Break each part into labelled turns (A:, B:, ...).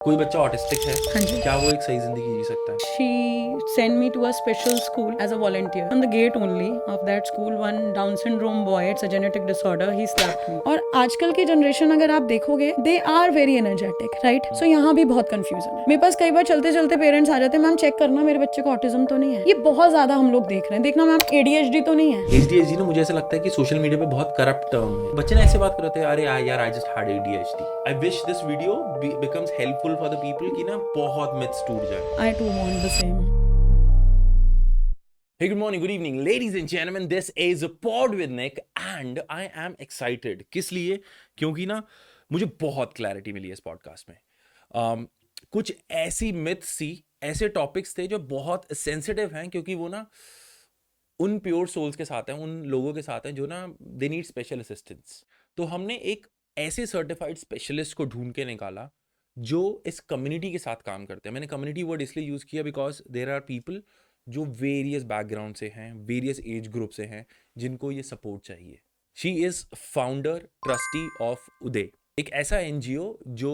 A: कोई बच्चा ऑटिस्टिक है,
B: हाँ जी।
A: क्या वो एक सही जिंदगी जी सकता है?
B: She sent me to a special school as a volunteer. On the gate only of that school, one Down syndrome boy, it's a genetic disorder, he slapped me. और आजकल की जनरेशन अगर आप देखोगे, they are very energetic, right? So यहाँ भी बहुत confusion है. मेरे पास कई बार चलते चलते पेरेंट्स आ जाते हैं, मैम चेक करना मेरे बच्चे को ऑटिज्म तो नहीं है. ये बहुत ज्यादा हम लोग देख रहे हैं. देखना मैम ADHD तो नहीं है.
A: ADHD ना मुझे ऐसा लगता है कि सोशल मीडिया पे बहुत करप्ट टर्म है। बच्चे ना ऐसे बात कर रहे थे, अरे यार I just had ADHD। I wish this video becomes helpful for the people कि ना बहुत मिथ्स टूट जाए।
B: I too want the same.
A: Hey, good morning, good evening, ladies and gentlemen. This is Pod with Nick and I am excited. किस लिए? क्योंकि ना मुझे बहुत क्लैरिटी मिली है इस पॉडकास्ट में। कुछ ऐसी मिथ्स थी, ऐसे टॉपिक्स थे जो बहुत सेंसिटिव हैं, क्योंकि वो ना उन प्योर सोल्स के साथ हैं, उन लोगों के साथ हैं जो ना दे नीड स्पेशल असिस्टेंस। तो हमने एक ऐसे सर्टिफाइड स्पेशलिस्ट को ढूंढ के निकाला जो इस कम्युनिटी के साथ काम करते हैं। मैंने कम्युनिटी वर्ड इसलिए यूज़ किया बिकॉज देर आर पीपल जो वेरियस बैकग्राउंड से हैं, वेरियस एज ग्रुप से हैं, जिनको ये सपोर्ट चाहिए। She is founder trustee of Uday, एक ऐसा NGO जो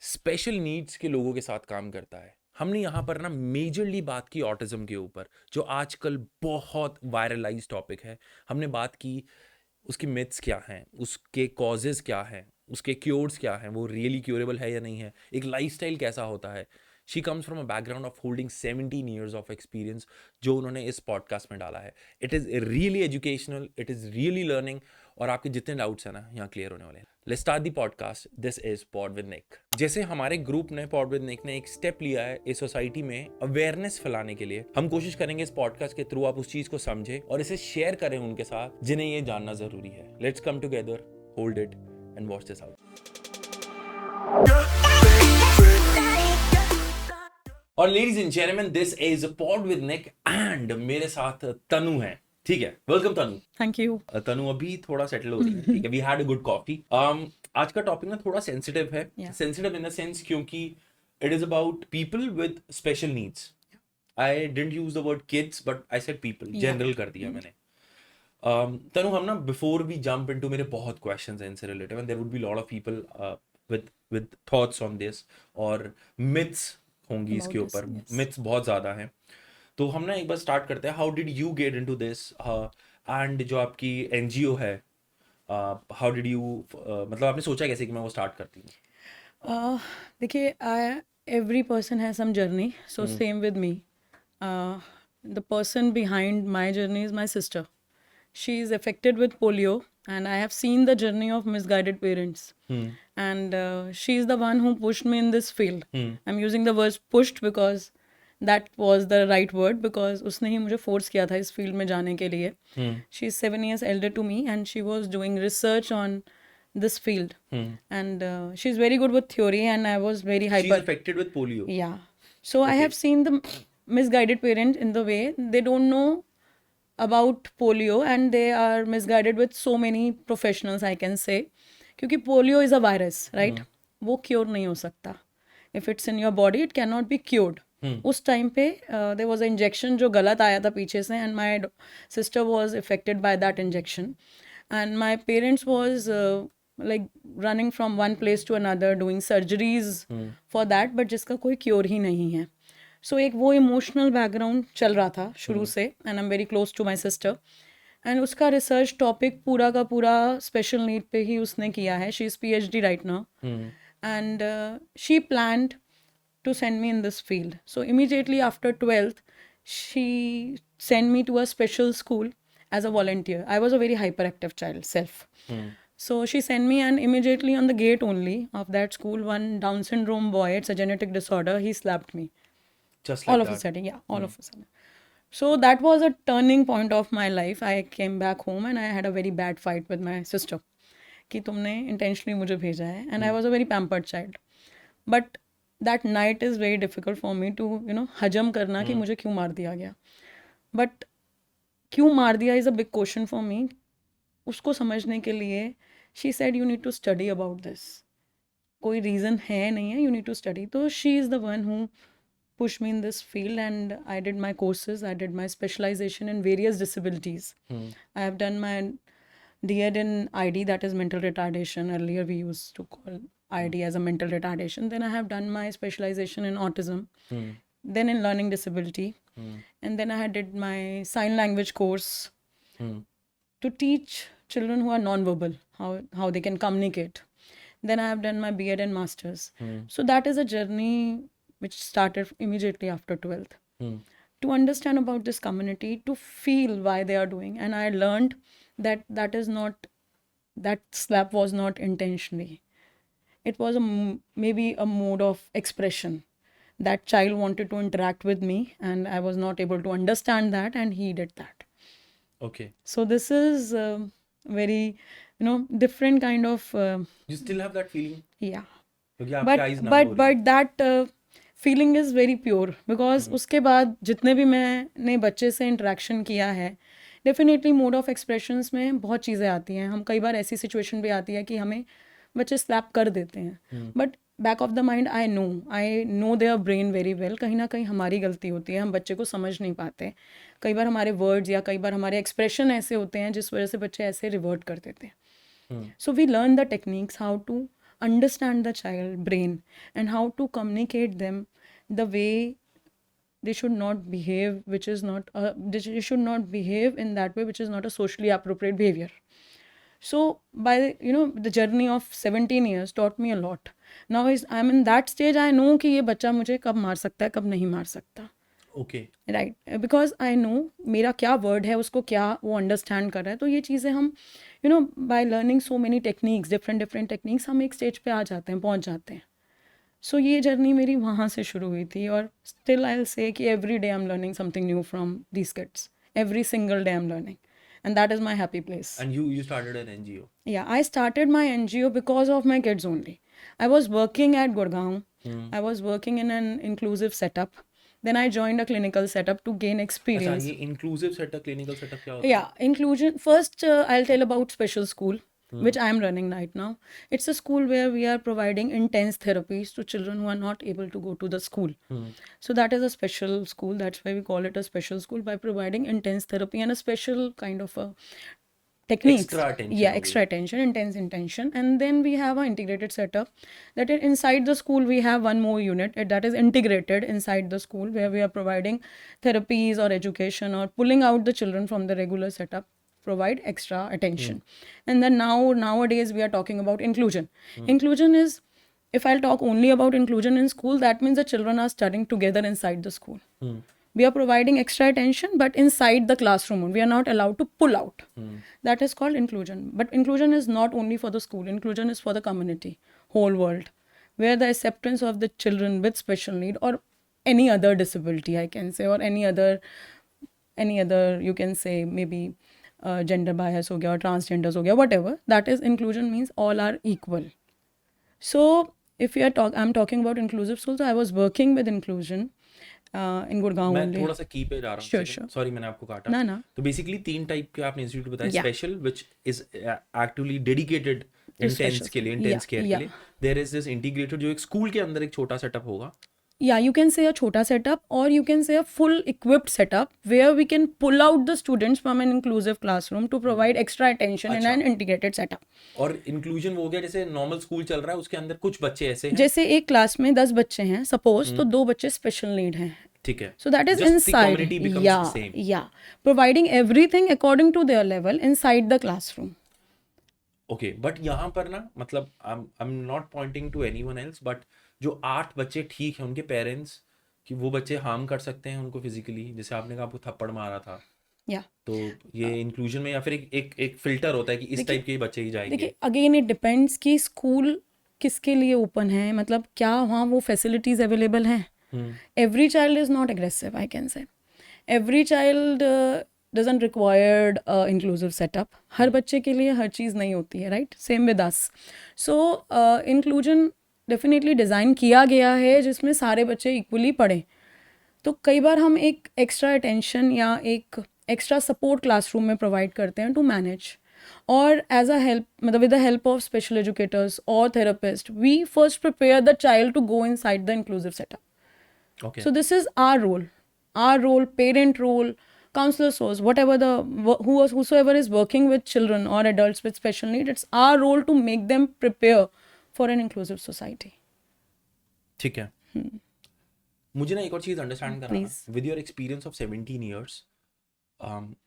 A: स्पेशल नीड्स के लोगों के साथ काम करता है। हमने यहाँ पर ना मेजरली बात की ऑटिज्म के ऊपर, जो आजकल बहुत वायरलाइज टॉपिक है। हमने बात की उसकी मिथ्स क्या हैं, उसके कॉजेज़ क्या हैं, उसके क्योर्स क्या हैं, वो रियली क्योरेबल है या नहीं है, एक लाइफस्टाइल कैसा होता है। She comes from a background of holding 17 years of experience, जो उन्होंने इस पॉडकास्ट में डाला है। It is really educational, it is really learning, और आपके जितने डाउट्स हैं ना यहाँ क्लियर होने वाले हैं। Let's start the podcast. This is pod with Nick. जैसे हमारे ग्रुप ने, पॉड विद निक ने, एक स्टेप लिया है इस सोसाइटी में अवेयरनेस फैलाने के लिए। हम कोशिश करेंगे इस पॉडकास्ट के थ्रू आप उस चीज को समझें और इसे शेयर करें उनके साथ जिन्हें ये जानना जरूरी है। Let's come together, hold it and watch this out. और ladies and gentleman, this is pod with Nick and मेरे साथ तनु है। ठीक है, welcome Tanu.
B: Thank you.
A: Tanu अभी थोड़ा सेटल हो रही है, ठीक है। We had a good coffee. आज का टॉपिक ना थोड़ा सेंसिटिव है।
B: Yeah.
A: Sensitive in the sense क्योंकि it is about people with special needs. I didn't use the word kids but I said people, general कर दिया मैंने। तनु, हम ना बिफोर वी जंप इनटू, मेरे बहुत क्वेश्चंस हैं इनसे related and there would be lot of people with thoughts on this, और मिथ्स होंगी
B: About
A: इसके
B: this,
A: ऊपर।
B: yes.
A: मिथ्स बहुत ज़्यादा हैं। तो हम ना एक बार स्टार्ट करते हैं। How did you get into this, and जो आपकी NGO है, हाउ डिड यू, मतलब आपने सोचा कैसे कि मैं वो स्टार्ट करती हूँ?
B: देखिए, every person has some journey, so same with me. The person behind my journey is my sister. She is affected with polio, and I have seen the journey of misguided parents. And she is the one who pushed me in this field. I'm using the word pushed because that was the right word, because उसने ही मुझे force किया था इस field में जाने के लिए. She is 7 years elder to me, and she was doing research on this field. And she's very good with theory, and I was very
A: She's
B: hyper.
A: affected with polio.
B: Yeah. So I have seen the misguided parents in the way they don't know about polio, and they are misguided with so many professionals, I can say. क्योंकि polio is a virus, right? वो cure नहीं हो सकता. If it's in your body, it cannot be cured. उस time पे there was an injection जो गलत आया था पीछे से, and my sister was affected by that injection. And my parents was like running from one place to another, doing surgeries for that, but जिसका कोई क्योर ही नहीं है. सो एक वो इमोशनल बैकग्राउंड चल रहा था शुरू से, and I am very close to my sister. And उसका रिसर्च टॉपिक पूरा का पूरा स्पेशल नीड पे ही उसने किया है. She is PhD right now, and she planned to send me in this field. So immediately after 12th, she sent me to a special school as a volunteer. I was a very hyperactive child, self. So she sent me, and immediately on the gate only of that school, one Down syndrome boy, it's a genetic disorder, he slapped me.
A: Just like
B: All of a sudden, yeah, all of a sudden. So that was a turning point of my life. I came back home and I had a very bad fight with my sister कि तुमने intentionally मुझे भेजा है, and I was a very pampered child. But that night is very difficult for me to, हजम करना कि मुझे क्यों मार दिया गया. But क्यों मार दिया is a big question for me. उसको समझने के लिए she said you need to study about this. कोई reason है नहीं है, you need to study. तो she is the one who pushed me in this field, and I did my courses, I did my specialization in various disabilities. I have done my DED in ID, that is mental retardation. Earlier we used to call ID as a mental retardation. Then I have done my specialization in autism,
A: Hmm.
B: then in learning disability,
A: Hmm.
B: and then I had did my sign language course
A: Hmm.
B: to teach children who are non-verbal how they can communicate. Then I have done my B.Ed and masters.
A: Hmm.
B: So that is a journey which started immediately after 12th,
A: Hmm.
B: to understand about this community, to feel why they are doing. And I learned that that slap was not intentionally. It was maybe a mode of expression. That child wanted to interact with me, and I was not able to understand that, and he did that.
A: Okay.
B: So this is very, different kind of
A: You still have that feeling?
B: yeah.
A: क्योंकि आपकी
B: but
A: eyes numb हो
B: but
A: रही
B: but that feeling is very pure, because उसके बाद जितने भी मैंने बच्चे से इंटरेक्शन किया है, डेफिनेटली मोड ऑफ एक्सप्रेशंस में बहुत चीज़ें आती हैं. हम कई बार ऐसी सिचुएशन भी आती है कि हमें बच्चे स्लैप कर देते हैं, but back of the mind I know their brain very well. कहीं ना कहीं हमारी गलती होती है, हम बच्चे को समझ नहीं पाते. कई बार हमारे वर्ड्स या कई बार हमारे एक्सप्रेशन ऐसे होते हैं जिस वजह से बच्चे ऐसे रिवर्ट कर देते हैं. So we learn the techniques, how to understand the child brain and how to communicate them the way they should not behave, which is not they should not behave in that way, which is not a socially appropriate behavior. So by the journey of 17 years taught me a lot. Now I'm in that stage, I know कि ये बच्चा मुझे कब मार सकता है, कब नहीं मार सकता.
A: Okay.
B: Right, because I know मेरा क्या वर्ड है, उसको क्या वो अंडरस्टैंड कर रहा है. तो ये चीज़ें हम by learning so many techniques, different techniques, हम एक स्टेज पे आ जाते हैं, पहुंच जाते हैं. सो ये जर्नी मेरी वहाँ से शुरू हुई थी, और स्टिल आई विल से कि every day I am learning something new from these kids. Every single day I am learning, and that is my happy place.
A: And you started an NGO.
B: Yeah, I started my NGO because of my kids only. I was working at Gurgaon. I was working in an inclusive setup. Then I joined a clinical setup to gain experience.
A: अच्छा, ये inclusive setup, clinical setup क्या होता है?
B: Yeah, inclusion. First, I'll tell about special school, which I am running right now. It's a school where we are providing intense therapies to children who are not able to go to the school. So that is a special school. That's why we call it a special school, by providing intense therapy and a special kind of a techniques.
A: Extra attention.
B: Yeah, extra attention, intense intention. And then we have an integrated setup that inside the school we have one more unit that is integrated inside the school, where we are providing therapies or education or pulling out the children from the regular setup, provide extra attention. And then nowadays we are talking about inclusion. Inclusion is, if I'll talk only about inclusion in school, that means the children are studying together inside the school. We are providing extra attention, but inside the classroom, we are not allowed to pull out. That is called inclusion. But inclusion is not only for the school. Inclusion is for the community, whole world, where the acceptance of the children with special need or any other disability, I can say, or any other, you can say, maybe gender bias ho gaya or transgenders ho gaya, whatever. That is inclusion, means all are equal. So if I'm talking about inclusive school, so I was working with inclusion in Gurgaon
A: मैं
B: only.
A: थोड़ा सा की पे जा रहा हूँ.
B: Sure.
A: Sorry, मैंने आपको काटा.
B: ना.
A: तो बेसिकली 3 टाइप के आपने इंस्टीट्यूट बताया.
B: Yeah.
A: Special, which is actually dedicated intense के लिए, इंटेंस केयर के लिए. देयर इज दिस इंटीग्रेटेड, जो एक स्कूल के अंदर एक छोटा सेटअप होगा.
B: Yeah, you can say a chota setup, or you can say a full equipped setup where we can pull out the students from an inclusive classroom to provide extra attention in an integrated setup.
A: और inclusion वो हो गया, जैसे normal school चल रहा है उसके अंदर कुछ बच्चे ऐसे हैं.
B: जैसे एक क्लास में 10 बच्चे हैं सपोज, तो 2 बच्चे स्पेशल नीड हैं.
A: ठीक है.
B: So that is
A: Just the
B: inside.
A: community becomes the same.
B: Yeah. Providing everything according to their level inside the classroom.
A: Okay, but यहाँ पर ना, मतलब I am not pointing to anyone else, but जो 8 बच्चे ठीक है, उनके पेरेंट्स, कि वो बच्चे हार्म कर सकते हैं उनको फिजिकली, जैसे आपने कहा आपको थप्पड़ मारा था.
B: Yeah.
A: तो ये इंक्लूजन में या फिर एक फिल्टर होता है कि इस टाइप के बच्चे ही जाएंगे.
B: देखिए, अगेन इट डिपेंड्स कि स्कूल किसके लिए ओपन है, मतलब क्या वहाँ वो फैसिलिटीज अवेलेबल हैं. Every child is not aggressive, I can say. Every child doesn't require inclusive setup. हर बच्चे के लिए हर चीज़ नहीं होती है, right? Same with us. So inclusion definitely design किया गया है जिसमें सारे बच्चे इक्वली पढ़ें. तो कई बार हम एक एक्स्ट्रा अटेंशन या एक एक्स्ट्रा सपोर्ट क्लासरूम में प्रोवाइड करते हैं टू मैनेज, और एज अ हेल्प, मतलब with the help of special educators और therapist, we first prepare the child to go inside the inclusive setup.
A: Okay.
B: So this is our role, parent role, counselor's role, whatever whosoever is working with children or adults with special need, it's our role to make them prepare for an inclusive society.
A: ठीक है. मुझे ना एक और चीज understand कराना
B: Please.
A: With your experience of 17 years.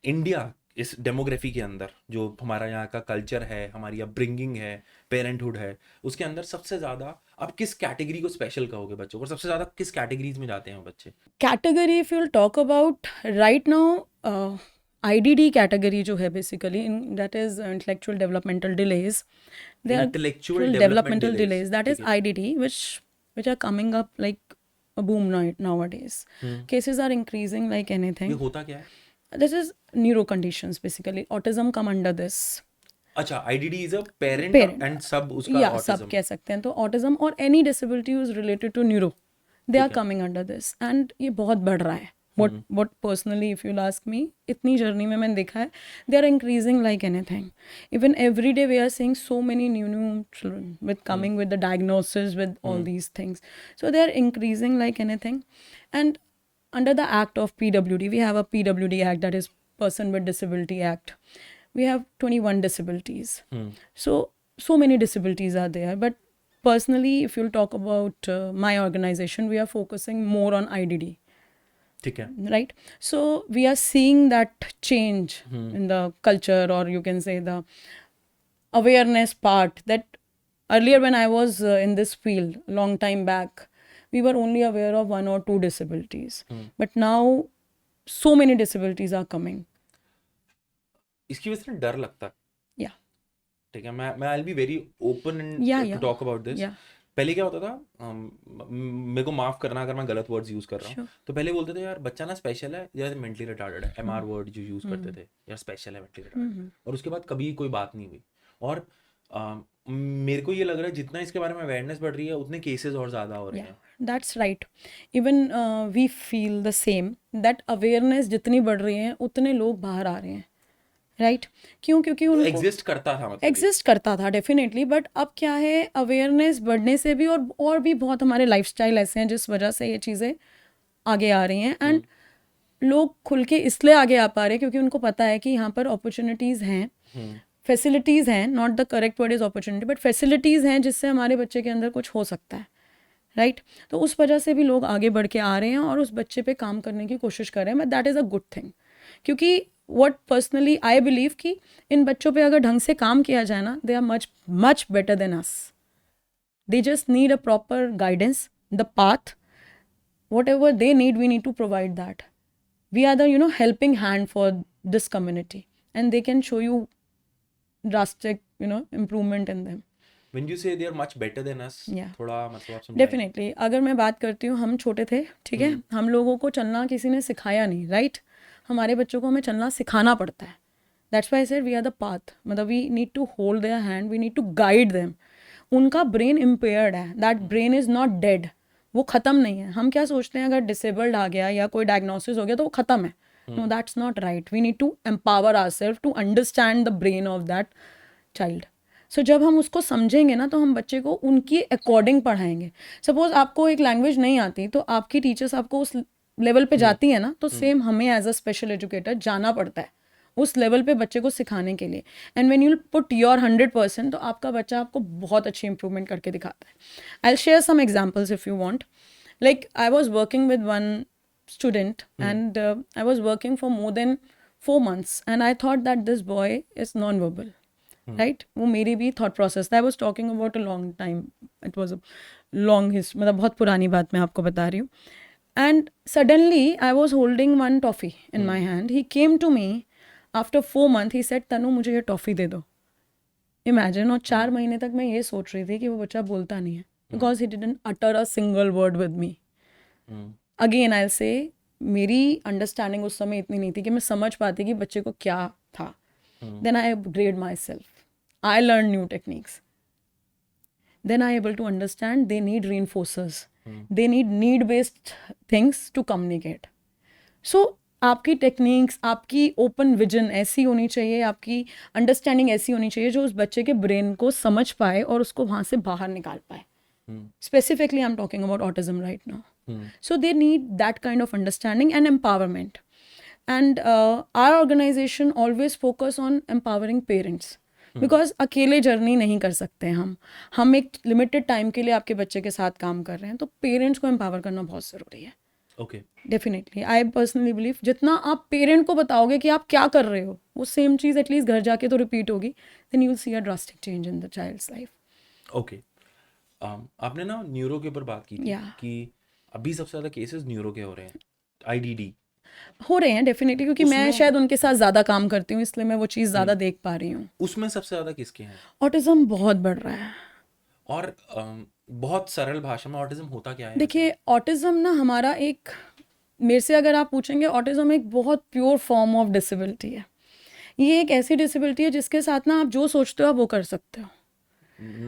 A: India इस demography के अंदर जो हमारा यहाँ का कल्चर है, हमारी अपब्रिंगिंग है, पेरेंटहुड है, उसके अंदर सबसे ज्यादा आप किस कैटेगरी को स्पेशल कहोगे बच्चों को, और सबसे ज्यादा किस कैटेगरीज में जाते हैं बच्चे?
B: Category, if you'll talk about right now, IDD category जो है basically, that is intellectual developmental delays. They are
A: Intellectual
B: developmental delays. That is
A: ठीक है.
B: IDD, which are coming up like a boom nowadays. Cases are increasing like
A: ये
B: anything.
A: होता क्या है?
B: This is neuro conditions basically. Autism come under this.
A: अच्छा, IDD is a parent
B: Parent.
A: And सब उसका
B: Yeah, सब
A: ऑटिज्म.
B: कह सकते हैं. तो autism और any disability who is related to neuro, they are
A: ठीक है.
B: coming under this. And ये बहुत बढ़ रहा है. What personally, if you'll ask me, इतनी जर्नी में मैंने देखा है, they are increasing like anything. Even every day we are seeing so many new children with coming with the diagnosis with all these things. So they are increasing like anything. And under the act of PWD, we have a PWD act, that is Person with Disability Act. We have 21 disabilities. So many disabilities are there. But personally, if you'll talk about my organization, we are focusing more on IDD.
A: ठीक है.
B: Right? So we are seeing that change in the culture, or you can say the awareness part, that earlier when I was in this field long time back, we were only aware of 1 or 2 disabilities. But now so many disabilities are coming.
A: इसकी वजह से डर लगता है.
B: Yeah.
A: ठीक है. मैं I will be very open and
B: Yeah.
A: To talk about this.
B: Yeah.
A: पहले क्या होता था, मेरे को माफ करना अगर मैं गलत वर्ड्स यूज कर रहा हूँ,
B: Sure.
A: तो पहले बोलते थे यार बच्चा ना स्पेशल है या मेंटली रिटार्डेड है, एमआर वर्ड जो यूज करते थे, यार स्पेशल है, मेंटली रिटार्डेड. और उसके बाद कभी कोई बात नहीं हुई. और मेरे को ये लग रहा है जितना इसके बारे में अवेयरनेस बढ़ रही है उतने केसेस और ज्यादा हो रहे हैं.
B: That's right. Even we feel the same, that awareness जितनी बढ़ रही है उतने लोग बाहर आ रहे हैं. राइट? क्यों? क्योंकि उनको
A: एग्जिस्ट करता था, मतलब
B: एग्जिस्ट करता था डेफिनेटली, बट अब क्या है, अवेयरनेस बढ़ने से भी और भी बहुत हमारे लाइफस्टाइल ऐसे हैं जिस वजह से ये चीज़ें आगे आ रही हैं. एंड लोग खुल के इसलिए आगे आ पा रहे हैं क्योंकि उनको पता है कि यहाँ पर अपॉर्चुनिटीज़ हैं, फैसिलिटीज़ हैं. Not the correct word is opportunity, but facilities हैं जिससे हमारे बच्चे के अंदर कुछ हो सकता है. राइट? तो उस वजह से भी लोग आगे बढ़ के आ रहे हैं और उस बच्चे पे काम करने की कोशिश कर रहे हैं. But that is a good thing, क्योंकि what personally I believe कि इन बच्चों पे अगर ढंग से काम किया जाए ना, they are much better than us. They just need a proper guidance, the path, whatever they need, we need to provide that. We are the helping hand for this community, and they can show you drastic improvement in them.
A: When you say they are much better than us,
B: Yeah.
A: थोड़ा मतलब आप समझाएं.
B: Definitely. अगर मैं बात करती हूँ, हम छोटे थे, ठीक है, हम लोगों को चलना किसी ने सिखाया नहीं. राइट? हमारे बच्चों को हमें चलना सिखाना पड़ता है. That's why I said we are the path. मतलब we need to hold their hand, we need to guide them. उनका ब्रेन इम्पेयर्ड है, that brain is not dead. वो ख़त्म नहीं है. हम क्या सोचते हैं, अगर डिसेबल्ड आ गया या कोई डायग्नोसिस हो गया तो वो ख़त्म है. No, that's not right. We need to empower ourselves to understand the brain of that child. So जब हम उसको समझेंगे ना, तो हम बच्चे को उनकी अकॉर्डिंग पढ़ाएंगे. सपोज आपको एक लैंग्वेज नहीं आती तो आपकी टीचर्स आपको उस लेवल पे जाती है ना, तो सेम हमें एज अ स्पेशल एजुकेटर जाना पड़ता है उस लेवल पे बच्चे को सिखाने के लिए. And when you put your 100%, तो आपका बच्चा आपको बहुत अच्छी इंप्रूवमेंट करके दिखाता है. I will share some examples if you want. Like I was working with one student and I was working for more than 4 months and I thought that this boy is non verbal. Right? वो मेरी भी thought process था. I was talking about a long time. It was a long history, मतलब बहुत पुरानी बात मैं आपको बता रही हूँ. And suddenly I was holding one toffee in my hand. He came to me after 4 months. He said, "तनु, मुझे ये टॉफ़ी दे दो." Imagine. और 4 महीने तक मैं ये सोच रही थी कि वो बच्चा बोलता नहीं है, because he didn't utter a single word with me. Again I'll say, मेरी अंडरस्टैंडिंग उस समय इतनी नहीं थी कि मैं समझ पाती कि बच्चे को क्या था. Then I upgrade myself. I learned new techniques. Then I able to understand they need reinforcers. They need based things to communicate. So आपकी टेक्निक्स, आपकी ओपन विजन ऐसी होनी चाहिए, आपकी अंडरस्टैंडिंग ऐसी होनी चाहिए जो उस बच्चे के ब्रेन को समझ पाए और उसको वहाँ से बाहर निकाल पाए. Specifically, I'm talking about autism right now. So they need that kind of understanding and empowerment. And our organization always focus on empowering parents. Because अकेले जर्नी नहीं कर सकते हम एक लिमिटेड टाइम के लिए आपके बच्चे के साथ काम कर रहे हैं, तो पेरेंट्स को एम्पावर करना बहुत ज़रूरी है.
A: Okay.
B: Definitely I personally believe जितना आप पेरेंट को बताओगे कि आप क्या कर रहे हो, वो सेम चीज़ एटलीस्ट घर जाके तो रिपीट होगी, then you will see a drastic change in the child's life.
A: Okay. आपने ना न्यूरो के ऊपर बात की थी
B: Yeah.
A: कि अभी सबसे ज़्यादा केसेस न्यूरो के हो रहे हैं, आईडीडी.
B: हो रहे हैं डेफिनेटली, क्योंकि मैं
A: उसमें-
B: शायद उनके साथ ज़्यादा काम करती हूँ, इसलिए मैं वो चीज़ ज़्यादा देख पा रही हूँ.
A: उसमें सबसे ज़्यादा किसके हैं?
B: ऑटिज्म बहुत बढ़ रहा है.
A: और बहुत सरल भाषा में ऑटिज्म होता क्या है?
B: देखिए ऑटिज्म ना हमारा एक, मेरे से अगर आप पूछेंगे, ऑटिज्म एक बहुत प्योर फॉर्म ऑफ डिसेबिलिटी है. ये एक ऐसी डिसेबिलिटी है जिसके साथ ना आप जो सोचते हो आप वो कर सकते हो.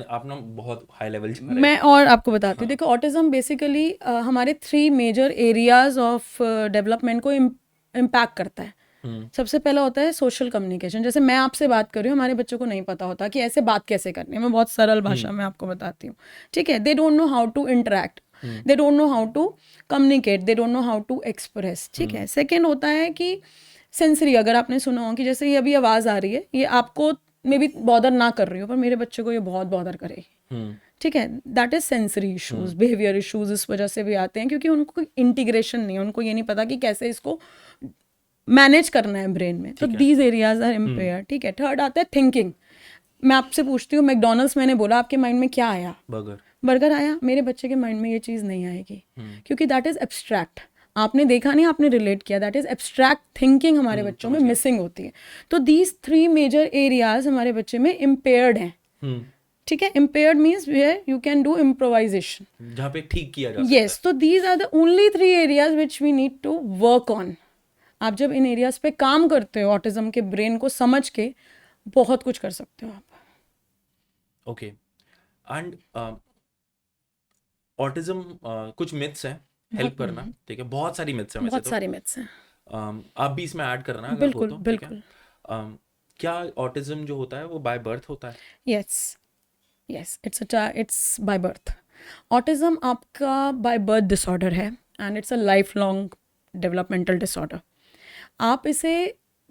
A: आप ना बहुत हाई लेवल
B: मैं और आपको बताती हूँ. देखो ऑटिज्म बेसिकली हमारे 3 मेजर एरियाज ऑफ डेवलपमेंट को इम्पैक्ट करता है. सबसे पहला होता है सोशल कम्युनिकेशन. जैसे मैं आपसे बात कर रही हूँ, हमारे बच्चों को नहीं पता होता कि ऐसे बात कैसे करनी है. मैं बहुत सरल भाषा में आपको बताती हूँ, ठीक है. They don't know how to interact, they don't know how to communicate, they don't know how to express, ठीक है. सेकेंड होता है कि सेंसरी. अगर आपने सुना हो कि जैसे ये अभी आवाज़ आ रही है, ये आपको मे बी बॉदर ना कर रही हो, पर मेरे बच्चे को ये बहुत बॉदर करेगी, ठीक है. That is sensory issues, behaviour issues इस वजह से भी आते हैं क्योंकि उनको इंटीग्रेशन नहीं है, उनको ये नहीं पता कि कैसे इसको मैनेज करना है ब्रेन में. तो दीज एरियाज आर इम्पेयर, ठीक है. थर्ड आता है थिंकिंग. मैं आपसे पूछती हूँ, मैकडोनल्ड्स मैंने बोला, आपके माइंड में क्या आया? बर्गर आया. मेरे बच्चे के माइंड में ये चीज़ नहीं आएगी, क्योंकि दैट इज एब्स्ट्रैक्ट. आपने देखा नहीं, आपने रिलेट किया. दैट इज एब्स्ट्रैक्ट थिंकिंग हमारे बच्चों में मिसिंग होती है. तो दीज 3 मेजर एरियाज हमारे बच्चे में इम्पेयर्ड हैं, ठीक है. Impaired means where you can do improvisation,
A: जहाँ पे ठीक किया जा सकता
B: यस. तो these are the only 3 areas which we need to work on. आप जब इन एरियाज पे काम करते हो, ऑटिज्म के ब्रेन को समझ के, बहुत कुछ कर सकते हो आप.
A: ओके. एंड ऑटिज्म कुछ मिथ्स हैं, हेल्प करना, ठीक है. बहुत सारी मिथ्स हैं वैसे
B: बहुत
A: तो.
B: सारे मिथ्स हैं.
A: आप भी इसमें ऐड करना अगर हो
B: बिल्कुल
A: तो, ठीक है.
B: बिल्कुल.
A: क्या ऑटिज्म जो होता है वो बाय बर्थ होता है?
B: Yes yes, it's by birth. Autism आपका बाय बर्थ डिसऑर्डर है, and it's a life long developmental disorder. आप इसे,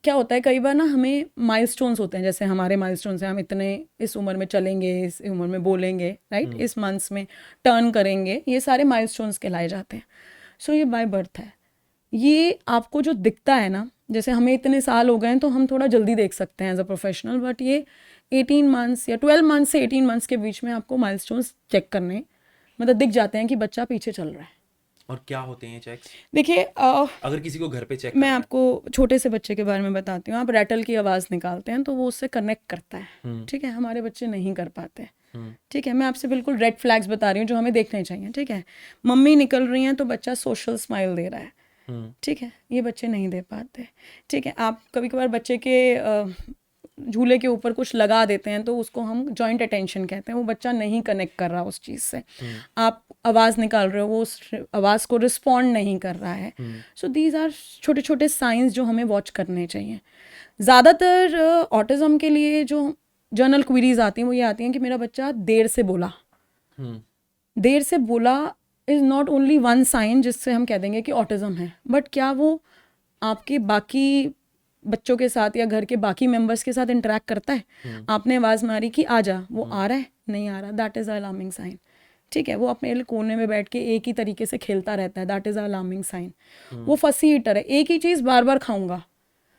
B: क्या होता है कई बार ना, हमें माइलस्टोन्स होते हैं. जैसे हमारे माइलस्टोन्स हैं, हम इतने इस उम्र में चलेंगे, इस उम्र में बोलेंगे, राइट, इस मंथ्स में टर्न करेंगे. ये सारे माइलस्टोन्स कहलाए जाते हैं. सो ये बाय बर्थ है. ये आपको जो दिखता है ना, जैसे हमें इतने साल हो गए हैं तो हम थोड़ा जल्दी देख सकते हैं एज अ प्रोफेशनल, बट ये 18 मंथ्स या 12 मंथ्स से 18 मंथ्स के बीच में आपको माइलस्टोन्स चेक करने, मतलब दिख जाते हैं कि बच्चा पीछे चल रहा है.
A: और क्या होते हैं ये चेक्स?
B: देखिए
A: अगर किसी को घर पे चेक
B: मैं आपको छोटे से बच्चे के बारे में बताती हूँ. आप रैटल की आवाज़ निकालते हैं तो वो उससे कनेक्ट करता है, ठीक है. हमारे बच्चे नहीं कर पाते, ठीक है. मैं आपसे बिल्कुल रेड फ्लैग्स बता रही हूँ जो हमें देखने चाहिए, ठीक है. मम्मी निकल रही हैं तो बच्चा सोशल स्माइल दे रहा है, ठीक है. ये बच्चे नहीं दे पाते, ठीक है. आप कभी कभार बच्चे के झूले के ऊपर कुछ लगा देते हैं तो उसको हम जॉइंट अटेंशन कहते हैं. वो बच्चा नहीं कनेक्ट कर रहा उस चीज़ से. आप आवाज़ निकाल रहे हो, वो उस आवाज़ को रिस्पॉन्ड नहीं कर रहा है. सो दीज आर छोटे छोटे साइंस जो हमें वॉच करने चाहिए. ज़्यादातर ऑटिज्म के लिए जो जर्नल क्वेरीज आती हैं वो ये आती हैं कि मेरा बच्चा देर से बोला. देर से बोला is not only one sine जिससे हम कह देंगे कि ऑटिज्म है, बट क्या वो आपके बाकी बच्चों के साथ या घर के बाकी मेंबर्स के साथ इंटरेक्ट करता है? आपने आवाज़ मारी कि आ जा, वो आ रहा है, नहीं आ रहा, that is a alarming sign, ठीक है. वो अपने कोने में बैठ के एक ही तरीके से खेलता रहता है, that is a alarming sign. वो फसी ईटर है, एक ही चीज़ बार बार खाऊंगा,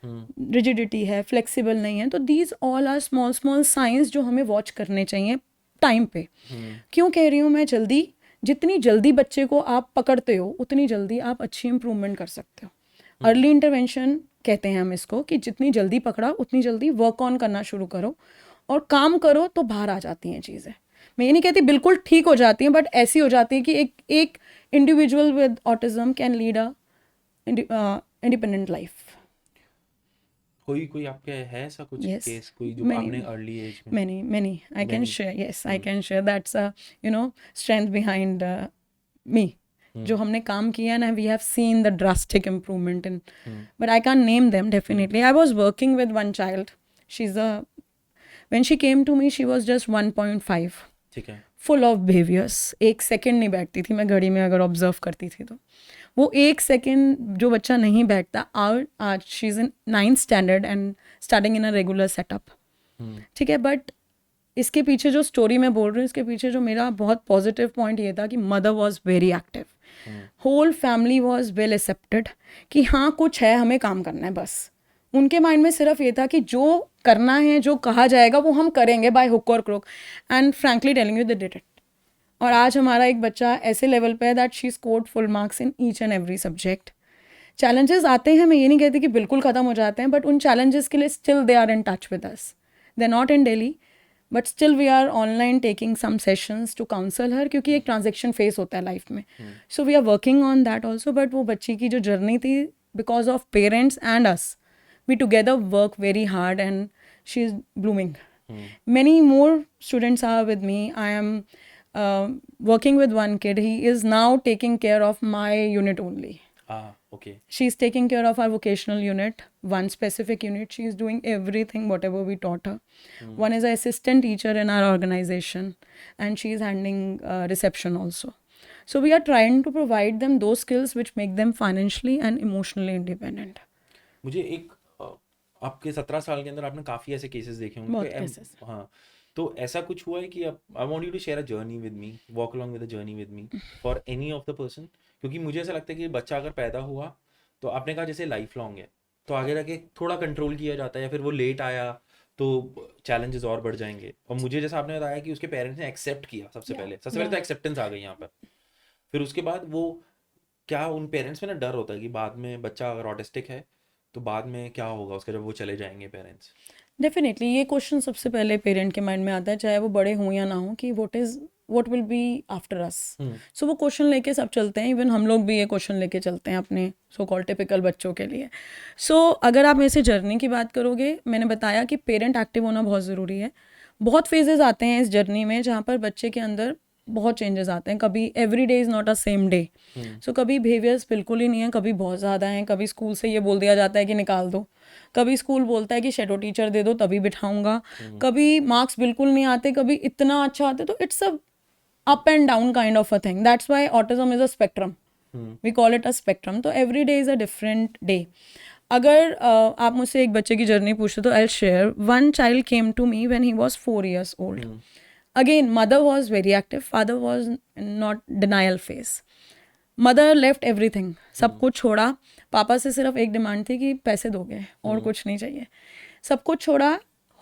B: रिजिडिटी है, फ्लेक्सिबल नहीं है. तो these all are small small signs जो हमें वॉच करने चाहिए टाइम पे. क्यों कह रही हूँ मैं जल्दी? जितनी जल्दी बच्चे को आप पकड़ते हो उतनी जल्दी आप अच्छी इंप्रूवमेंट कर सकते हो. अर्ली इंटरवेंशन कहते हैं हम इसको, कि जितनी जल्दी पकड़ा उतनी जल्दी वर्क ऑन करना शुरू करो और काम करो तो बाहर आ जाती हैं चीज़ें. मैं ये नहीं कहती बिल्कुल ठीक हो जाती हैं, बट ऐसी हो जाती है कि एक individual with autism can lead a independent life.
A: कोई आपके है ऐसा कुछ
B: Yes.
A: केस, कोई जो
B: Many.
A: आपने अर्ली एज में?
B: Many. I can share. Yes, I can share. That's a strength behind me. जो हमने काम किया ना, we have seen the drastic improvement in. But I can't name them definitely. I was working with one child. When she came to me, she was just 1.5.
A: ठीक है.
B: Full of behaviours. 1 second नहीं बैठती थी, मैं घड़ी में अगर observe करती थी तो वो 1 सेकेंड जो बच्चा नहीं बैठता. आज she is in 9th standard and starting in a regular setup. ठीक है, बट इसके पीछे जो स्टोरी मैं बोल रही हूँ, इसके पीछे जो मेरा बहुत पॉजिटिव पॉइंट ये था कि mother was very active, whole family was well accepted कि हाँ कुछ है, हमें काम करना है बस। उनके माइंड में सिर्फ ये था कि जो करना है, जो कहा जाएगा वो हम करेंगे बाय हुक और crook, and frankly telling you they did it. और आज हमारा एक बच्चा ऐसे लेवल पे है that she scored full marks in each and every subject. Challenges आते हैं, मैं ये नहीं कहती कि बिल्कुल ख़त्म हो जाते हैं, बट उन चैलेंजेस के लिए still they are in touch with us, they are not in Delhi but still we are online taking some sessions to counsel her, क्योंकि एक ट्रांजेक्शन फेस होता है लाइफ में। So we are working on that also, but वो बच्ची की जो journey थी, because of parents and us, we together work very hard and she's blooming. Many more students are with me. I am working with one kid. He is now taking care of my unit only.
A: Okay.
B: She's taking care of our vocational unit, one specific unit. She's doing everything whatever we taught her. One is an assistant teacher in our organization and she's handling reception also. So we are trying to provide them those skills which make them financially and emotionally independent.
A: मुझे एक आपके 17 साल के अंदर आपने काफ़ी ऐसे cases देखे होंगे
B: बहुत
A: कि
B: cases.
A: हाँ, तो ऐसा कुछ हुआ है कि I want you to share a journey with me, walk along with a journey with me for any of the person, क्योंकि मुझे ऐसा लगता है कि बच्चा अगर पैदा हुआ तो आपने कहा जैसे लाइफ लॉन्ग है, तो आगे जाके थोड़ा कंट्रोल किया जाता है, या फिर वो लेट आया तो चैलेंजेस और बढ़ जाएंगे। और मुझे जैसा आपने बताया कि उसके पेरेंट्स ने एक्सेप्ट किया, सबसे पहले तो एक्सेप्टेंस आ गई यहाँ पर। फिर उसके बाद वो क्या उन पेरेंट्स में ना डर होता है कि बाद में बच्चा अगर ऑटिस्टिक है तो बाद में क्या होगा उसका जब वो चले जाएंगे पेरेंट्स।
B: डेफिनेटली ये क्वेश्चन सबसे पहले पेरेंट के माइंड में आता है, चाहे वो बड़े हों या ना हो, कि what will be after us. So वो क्वेश्चन लेके सब चलते हैं, इवन हम लोग भी ये क्वेश्चन लेके चलते हैं अपने सो कॉल्ड टिपिकल बच्चों के लिए। सो अगर आप मेरे से जर्नी की बात करोगे, मैंने बताया कि पेरेंट एक्टिव होना बहुत ज़रूरी है। बहुत फेजेस आते हैं इस जर्नी में जहाँ पर बच्चे के अंदर बहुत चेंजेस आते हैं। कभी every day is not a same day, so कभी बिहेवियर्स बिल्कुल ही नहीं है, कभी बहुत ज़्यादा हैं, कभी स्कूल से ये बोल दिया जाता है कि निकाल दो, कभी स्कूल बोलता है कि शेडो टीचर दे दो तभी बिठाऊंगा, कभी मार्क्स बिल्कुल नहीं आते, कभी इतना अच्छा आते। तो it's a up and down kind of a thing, that's why autism is a spectrum, we call it a spectrum. तो every day is a different day. अगर आप मुझसे एक बच्चे की जर्नी पूछते तो I share one child came to me when he was 4 years old. Again, mother was very active, father was not denial phase. Mother left everything, सब कुछ छोड़ा। पापा से सिर्फ एक डिमांड थी कि पैसे दोगे और कुछ नहीं चाहिए। सब कुछ छोड़ा,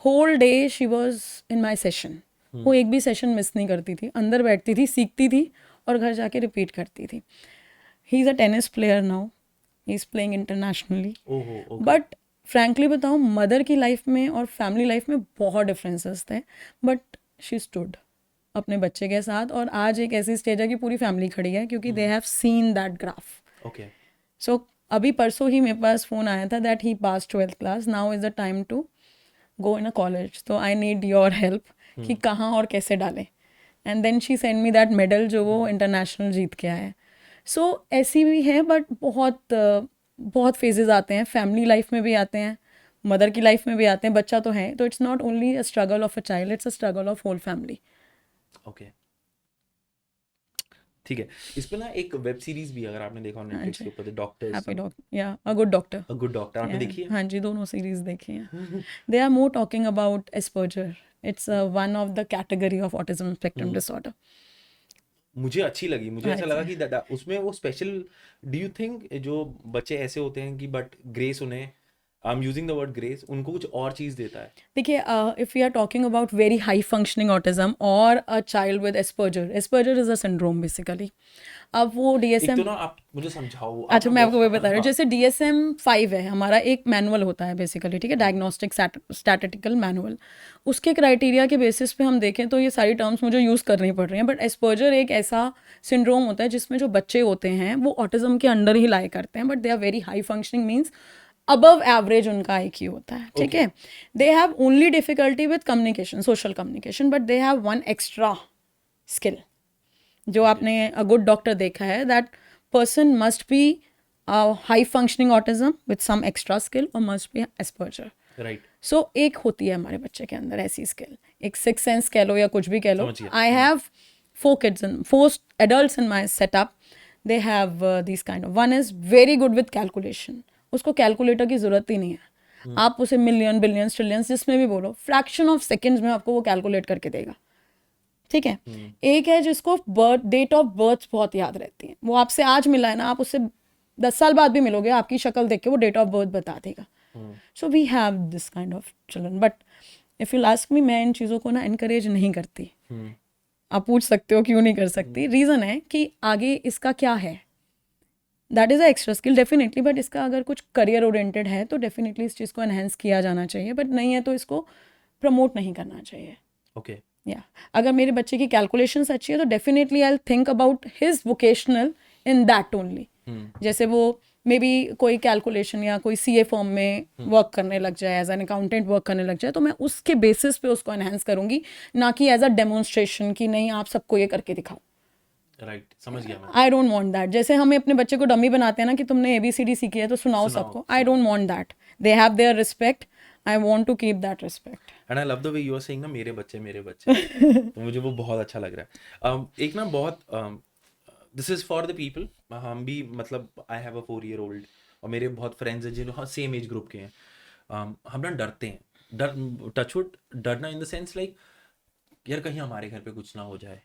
B: whole day she was in my session. वो एक भी सेशन मिस नहीं करती थी, अंदर बैठती थी, सीखती थी और घर जाके रिपीट करती थी। He is a tennis player now, he is playing internationally. But frankly बताऊँ, मदर की लाइफ में और फैमिली लाइफ में बहुत डिफरेंसेस थे, बट शी स्टूड अपने बच्चे के साथ। और आज एक ऐसी स्टेज है कि पूरी फैमिली खड़ी है, क्योंकि they have seen that graph.
A: Okay.
B: So अभी परसों ही मेरे पास फ़ोन आया था that he pass 12th class, now is the time to go in a college, तो आई नीड योर हेल्प कि कहाँ और कैसे डालें। And then she send me that medal जो वो इंटरनेशनल जीत के आया है। सो ऐसी भी है, बट बहुत फेजेस आते हैं, फैमिली लाइफ में भी आते हैं, मदर की लाइफ में भी आते हैं। बच्चा तो है, तो it's not only a struggle of a child, it's a struggle of whole family.
A: Okay, ठीक है। इस पे ना एक वेब सीरीज भी अगर आपने देखा हो नेटफ्लिक्स के ऊपर, द डॉक्टर्स,
B: हैप्पी डॉक्टर या a good doctor.
A: A good doctor, आपने देखी है?
B: हाँ जी, दोनों सीरीज देखी हैं। They are more talking about Asperger, it's one of the category of autism spectrum disorder.
A: मुझे अच्छी लगी, मुझे ऐसा लगा कि उसमें वो स्पेशल, डू यू थिंक जो बच्चे ऐसे होते हैं कि बट ग्रेस उन्हें, I am using the word grace, उनको कुछ और चीज़ देता है?
B: देखिए, if we are talking about very high functioning autism और a child with Asperger is a syndrome basically. अब वो
A: एक
B: DSM,
A: तो ना आप मुझे समझाओ,
B: अच्छा मैं आपको वही बता रही हूँ,
A: हाँ,
B: जैसे DSM-5 है हमारा, एक मैनुअल होता है बेसिकली, ठीक है, डायग्नोस्टिक स्टैटिस्टिकल मैनुअल। उसके क्राइटेरिया के बेसिस पे हम देखें तो ये सारी टर्म्स मुझे यूज़ करनी पड़ रही हैं, बट एस्पर्जर एक ऐसा सिंड्रोम होता है जिसमें जो बच्चे होते हैं वो ऑटिज्म के अंडर ही लाई करते हैं, but they are very high functioning, means above average उनका IQ होता है, ठीक है। They have only difficulty with communication, social communication, but they have one extra skill. जो आपने अ गुड डॉक्टर देखा है, that person must be high functioning autism with some extra skill or must be Asperger.
A: Right,
B: So एक होती है हमारे बच्चे के अंदर ऐसी स्किल, एक सिक्स सेंस कह लो या कुछ भी कह लो।
A: समझ गया।
B: I have 4 adults in my setup. They have these kind of, one is very good with calculation, उसको कैलकुलेटर की ज़रूरत ही नहीं है। आप उसे मिलियन बिलियंस ट्रिलियंस जिसमें भी बोलो, फ्रैक्शन ऑफ सेकेंड्स में आपको वो कैलकुलेट करके देगा, ठीक है। एक है जिसको डेट ऑफ बर्थ बहुत याद रहती है, वो आपसे आज मिला है ना, आप उससे 10 साल बाद भी मिलोगे, आपकी शक्ल देख के वो डेट ऑफ बर्थ बता देगा। So we have this kind of children, but if you ask me, मैं इन चीज़ों को ना इनकरेज नहीं करती। आप पूछ सकते हो क्यों नहीं कर सकती, रीज़न है कि आगे इसका क्या है, that is a extra skill definitely, but इसका अगर कुछ करियर ओरिएंटेड है तो डेफिनेटली इस चीज़ को एनहेंस किया जाना चाहिए, बट नहीं है तो इसको प्रमोट नहीं करना चाहिए।
A: ओके
B: या अगर मेरे बच्चे की कैलकुलेशंस अच्छी है तो definitely I will think about his vocational in that only. जैसे वो मे बी कोई कैलकुलेशन या कोई सीए फॉर्म में वर्क करने लग जाए, एज एन अकाउंटेंट वर्क करने लग जाए, तो मैं उसके बेसिस पे उसको एनहेंस करूंगी, ना कि एज अ डेमोन्स्ट्रेशन कि नहीं आप सबको ये करके दिखाओ।
A: राइट, समझ गया मैं।
B: आई डोंट वांट दैट। जैसे हमें अपने बच्चे को डमी बनाते हैं ना कि तुमने ABCD सीखी है तो सुनाओ सबको, I don't want that. They have their respect, I want to keep that respect.
A: And I love the way you are saying ना, मेरे बच्चे तो मुझे वो बहुत अच्छा लग रहा है। एक ना बहुत this is for the people, हम भी मतलब आई हैव अ 4-year-old और मेरे बहुत फ्रेंड्स हैं जो सेम एज ग्रुप के हैं। हम ना डरते हैं, टचवुड डरना इन द सेंस लाइक यार कहीं हमारे घर पे कुछ ना हो जाए।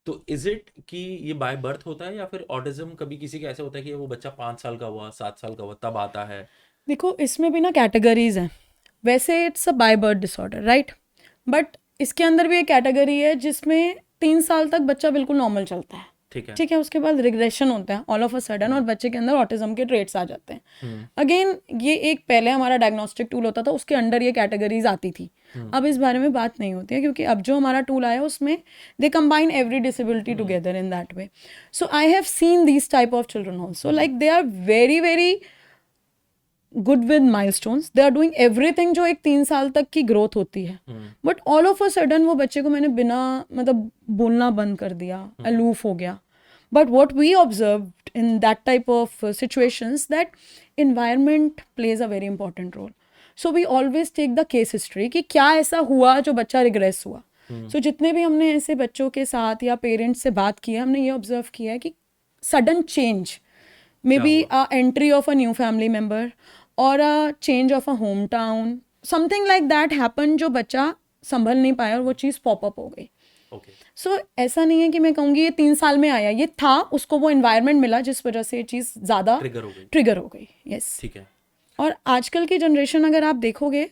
A: तो इज इट कि ये बाय बर्थ होता है या फिर ऑटिज्म कभी किसी का ऐसा होता है कि वो बच्चा 5 साल का हुआ, 7 साल का हुआ तब आता है?
B: देखो इसमें भी ना कैटेगरीज हैं, वैसे it's a by birth disorder right, but इसके अंदर भी एक कैटेगरी है जिसमें 3 साल तक बच्चा बिल्कुल नॉर्मल चलता है,
A: ठीक है।
B: ठीक है, उसके बाद रिग्रेशन होता है ऑल ऑफ अ सडन और बच्चे के अंदर ऑटिज्म के ट्रेट्स आ जाते हैं। अगेन ये एक पहले हमारा डायग्नोस्टिक टूल होता था, उसके अंडर ये कैटेगरीज आती थी। अब इस बारे में बात नहीं होती है क्योंकि अब जो हमारा टूल आया उसमें they combine every disability together in that way. So I have seen these type of children also, like they are very very good with milestones, they are doing everything जो एक 3 साल तक की ग्रोथ होती है, but all of a sudden वो बच्चे को मैंने बिना मतलब बोलना बंद कर दिया, अलूफ हो गया। But what we observed in that type of situations that environment plays a very important role. So we always take the case history कि क्या ऐसा हुआ जो बच्चा रिग्रेस हुआ। So जितने भी हमने ऐसे बच्चों के साथ या पेरेंट्स से बात की है, हमने ये ऑब्जर्व किया है कि sudden change may be a entry of a new family member और a change of a home town, something like that happen, जो बच्चा संभल नहीं पाया और वो चीज़ पॉपअप हो गई। सो ऐसा नहीं है कि मैं कहूँगी ये 3 साल में आया, ये था, उसको वो एनवायरनमेंट मिला जिस वजह से ये चीज़ ज़्यादा ट्रिगर हो गई। यस,
A: ठीक है।
B: और आजकल की जनरेशन अगर आप देखोगे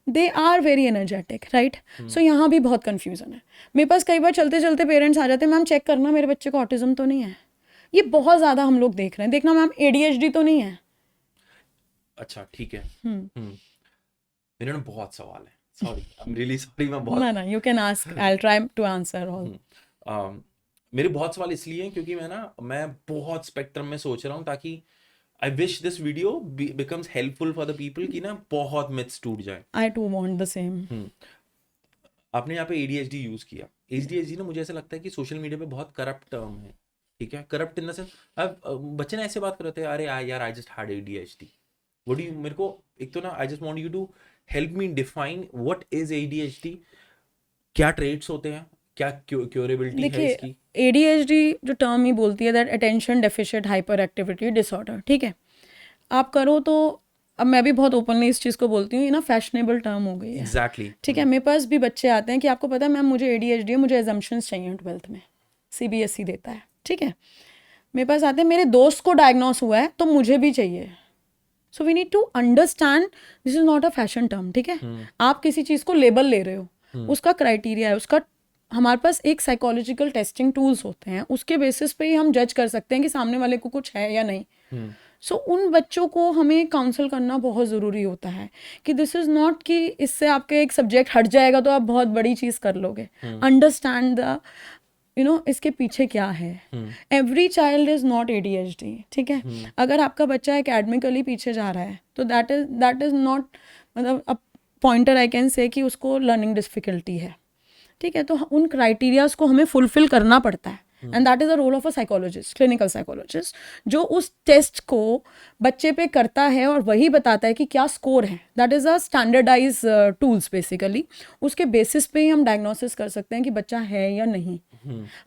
B: they are very energetic right, so यहाँ भी बहुत कन्फ्यूज़न है। मेरे पास कई बार चलते चलते पेरेंट्स आ जाते हैं, मैम चेक करना मेरे बच्चे को ऑटिज्म तो नहीं है। ये बहुत ज़्यादा हम लोग देख रहे हैं, देखना मैम ADHD तो नहीं है।
A: अच्छा ठीक है। मेरे ना बहुत सवाल है, sorry I am really sorry, मैं बहुत
B: ना you can ask, I will try to answer all.
A: मेरे बहुत सवाल इसलिए हैं क्योंकि मैं बहुत स्पेक्ट्रम में सोच रहा हूँ, ताकि I wish this video becomes helpful for the people कि ना बहुत मिथ्स टूट जाए।
B: आई टू वांट द सेम।
A: आपने यहाँ पे ADHD यूज किया। ADHD ना मुझे ऐसा लगता है कि सोशल मीडिया पे बहुत करप्ट टर्म है, ठीक है, करप्ट इन द सेंस अब बच्चे ना ऐसे बात कर रहे थे, अरे यार I just had ADHD। What do you, मेरे को एक तो ना I just want you to help me define what is ADHD, क्या ट्रेट्स होते हैं, क्या क्योरेबिलिटी है इसकी।
B: ADHD जो टर्म ही बोलती है that attention deficient hyper activity disorder, ठीक है, आप करो तो अब मैं भी बहुत ओपनली इस चीज़ को बोलती हूँ, ये ना फैशनेबल टर्म हो गई है।
A: एग्जैक्टली
B: ठीक है, मेरे पास भी बच्चे आते हैं कि आपको पता है मैम मुझे ADHD है, मुझे एजम्पशंस चाहिए 12th में, CBSE देता है, ठीक है, मेरे पास आते हैं मेरे दोस्त को डायग्नोस हुआ है तो मुझे भी चाहिए। So we need to understand this is not a fashion term, ठीक है, आप किसी चीज़ को लेबल ले रहे हो, उसका क्राइटेरिया है, उसका हमारे पास एक साइकोलॉजिकल टेस्टिंग टूल्स होते हैं, उसके बेसिस पे ही हम जज कर सकते हैं कि सामने वाले को कुछ है या नहीं। सो उन बच्चों को हमें काउंसल करना बहुत ज़रूरी होता है कि दिस इज़ नॉट कि इससे आपका एक सब्जेक्ट हट जाएगा तो आप बहुत बड़ी चीज़ कर लोगे। अंडरस्टैंड द इसके पीछे क्या है। Every child is not ADHD, ठीक है, अगर आपका बच्चा एकेडमिकली पीछे जा रहा है तो दैट इज़ नॉट मतलब a pointer I can say कि उसको लर्निंग डिफिकल्टी है, ठीक है, तो उन क्राइटेरियाज को हमें फुलफिल करना पड़ता है, and that is the role of a psychologist, clinical psychologist, जो उस टेस्ट को बच्चे पे करता है और वही बताता है कि क्या स्कोर है। That is a standardize tools basically, उसके बेसिस पे ही हम डायग्नोसिस कर सकते हैं कि बच्चा है या नहीं।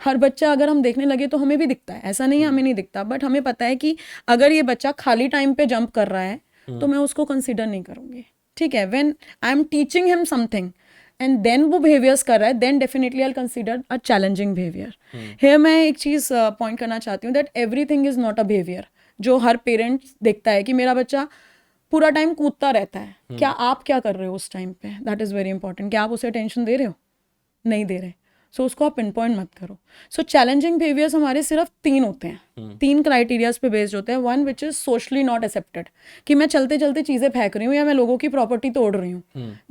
B: हर बच्चा अगर हम देखने लगे तो हमें भी दिखता है, ऐसा नहीं है हमें नहीं दिखता, बट हमें पता है कि अगर ये बच्चा खाली टाइम पे जंप कर रहा है तो मैं उसको कंसिडर नहीं करूँगी। ठीक है, when I am teaching him something and then वो बिहेवियर्स कर रहा है, then definitely I consider a challenging behaviour. Here मैं एक चीज़ पॉइंट करना चाहती हूँ that everything is not a behaviour जो हर पेरेंट देखता है कि मेरा बच्चा पूरा टाइम कूदता रहता है. क्या आप क्या कर रहे हो उस टाइम पे, दैट इज़ वेरी इंपॉर्टेंट. क्या आप उसे अटेंशन दे रहे हो? नहीं दे रहे. सो उसको आप पिन पॉइंट मत करो. सो चैलेंजिंग बिहेवियर्स हमारे सिर्फ 3 होते हैं, 3 क्राइटेरियाज पे बेस्ड होते हैं. One which is socially not accepted, कि मैं चलते चलते चीज़ें फेंक रही हूँ या मैं लोगों की प्रॉपर्टी तोड़ रही हूँ.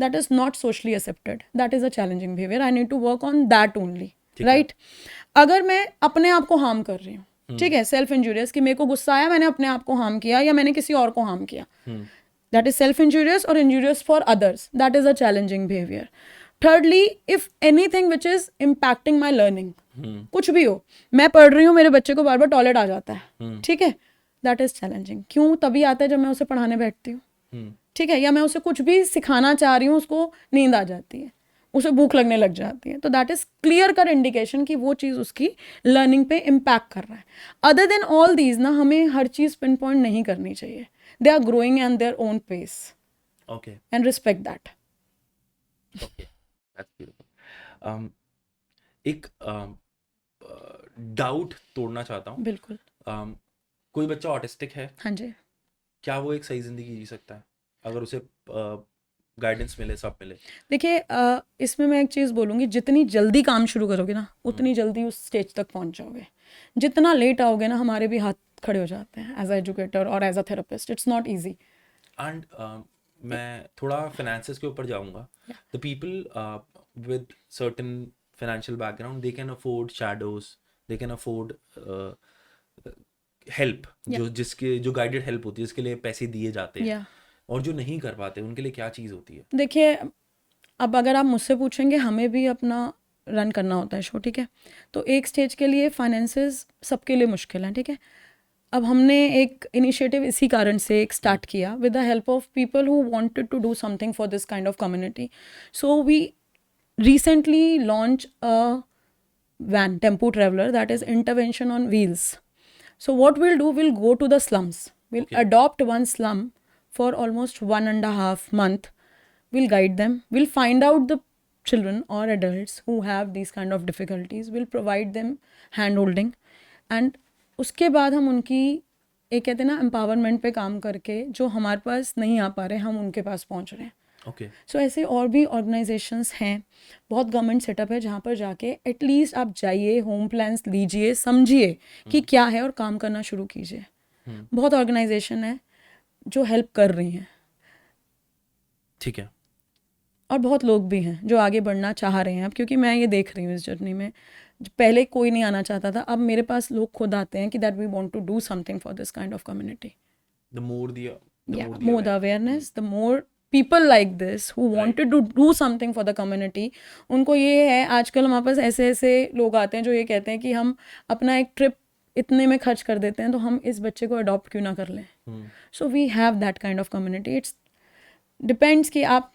B: That is not socially accepted, that is a challenging behaviour. I need to work on that only, right. अगर मैं अपने आप को हार्म कर रही हूँ, ठीक है, सेल्फ इंजूरियस, कि मेरे को गुस्सा आया, मैंने अपने आप को हार्म किया या मैंने किसी और को हार्म किया, that is self-injurious or injurious for others, that is a challenging behavior. Thirdly, if anything which is impacting my learning, कुछ भी हो, मैं पढ़ रही हूँ, मेरे बच्चे को बार बार टॉयलेट आ जाता है, ठीक है, that is challenging. क्यों? तभी आता है जब मैं उसे पढ़ाने बैठती हूँ, ठीक है, या मैं उसे कुछ भी सिखाना चाह रही हूँ, उसको नींद आ जाती है, उसे भूख लगने लग जाती है, तो that is clear cut indication कि वो चीज़ उसकी लर्निंग पे इम्पैक्ट कर रहा है. अदर देन ऑल दीज ना, हमें हर चीज़ पिन पॉइंट नहीं करनी चाहिए. They are growing at their own pace.
A: Okay.
B: And respect that.
A: Okay. That's beautiful. एक डाउट तोड़ना चाहता हूँ.
B: बिल्कुल.
A: कोई बच्चा ऑटिस्टिक है,
B: हाँ जी.
A: क्या वो एक सही जिंदगी जी सकता है अगर उसे गाइडेंस मिले, सब मिले?
B: देखिए, इसमें मैं एक चीज़ बोलूँगी, जितनी जल्दी काम शुरू करोगे ना, उतनी जल्दी उस स्टेज तक पहुँच जाओगे. जितना लेट आओगे ना, हमारे भी हाथ खड़े हो जाते हैं एज अ एजुकेटर और as a therapist. It's not easy.
A: And मैं थोड़ा फाइनेंसेस के ऊपर जाऊंगा. The people with certain financial background, they can afford shadows, they can afford help, जो गाइडेड हेल्प होती है, जिसके लिए पैसे दिए जाते हैं. और जो नहीं कर पाते, उनके लिए क्या चीज़ होती है?
B: देखिए, अब अगर आप मुझसे पूछेंगे, हमें भी अपना रन करना होता है शो, ठीक है, तो एक स्टेज के लिए फाइनेंसेस सबके लिए मुश्किल हैं, ठीक है. अब हमने एक इनिशिएटिव इसी कारण से एक स्टार्ट किया with the help of people who wanted to do something for this kind of community. So we recently launched a van, tempo traveler, that is intervention on wheels. So what we'll do, we'll go to the slums. We'll adopt one slum for almost 1.5 month. We'll guide them. We'll find out the children or adults who have these kind of difficulties. We'll provide them hand holding. And उसके बाद हम उनकी एक कहते हैं ना empowerment पे काम करके, जो हमारे पास नहीं आ पा रहे, हम उनके पास पहुंच रहे हैं. सो ऐसे और भी ऑर्गेनाइजेशंस हैं, बहुत गवर्नमेंट सेटअप है जहाँ पर जाके एटलीस्ट आप जाइए, होम प्लान्स लीजिए, समझिए कि क्या है और काम करना शुरू कीजिए. बहुत ऑर्गेनाइजेशन है जो हेल्प कर रही हैं,
A: ठीक है,
B: और बहुत लोग भी हैं जो आगे बढ़ना चाह रहे हैं. अब क्योंकि मैं ये देख रही हूँ इस जर्नी में, पहले कोई नहीं आना चाहता था, अब मेरे पास लोग खुद आते हैं कि that we want to do something for this kind of community.
A: the
B: more the awareness, the more people like this who wanted to do something for the community. उनको ये है, आजकल हमारे पास ऐसे ऐसे लोग आते हैं जो ये कहते हैं कि हम अपना एक ट्रिप इतने में खर्च कर देते हैं, तो हम इस बच्चे को अडॉप्ट क्यों ना कर लें. So we have that kind of community. It's depends कि आप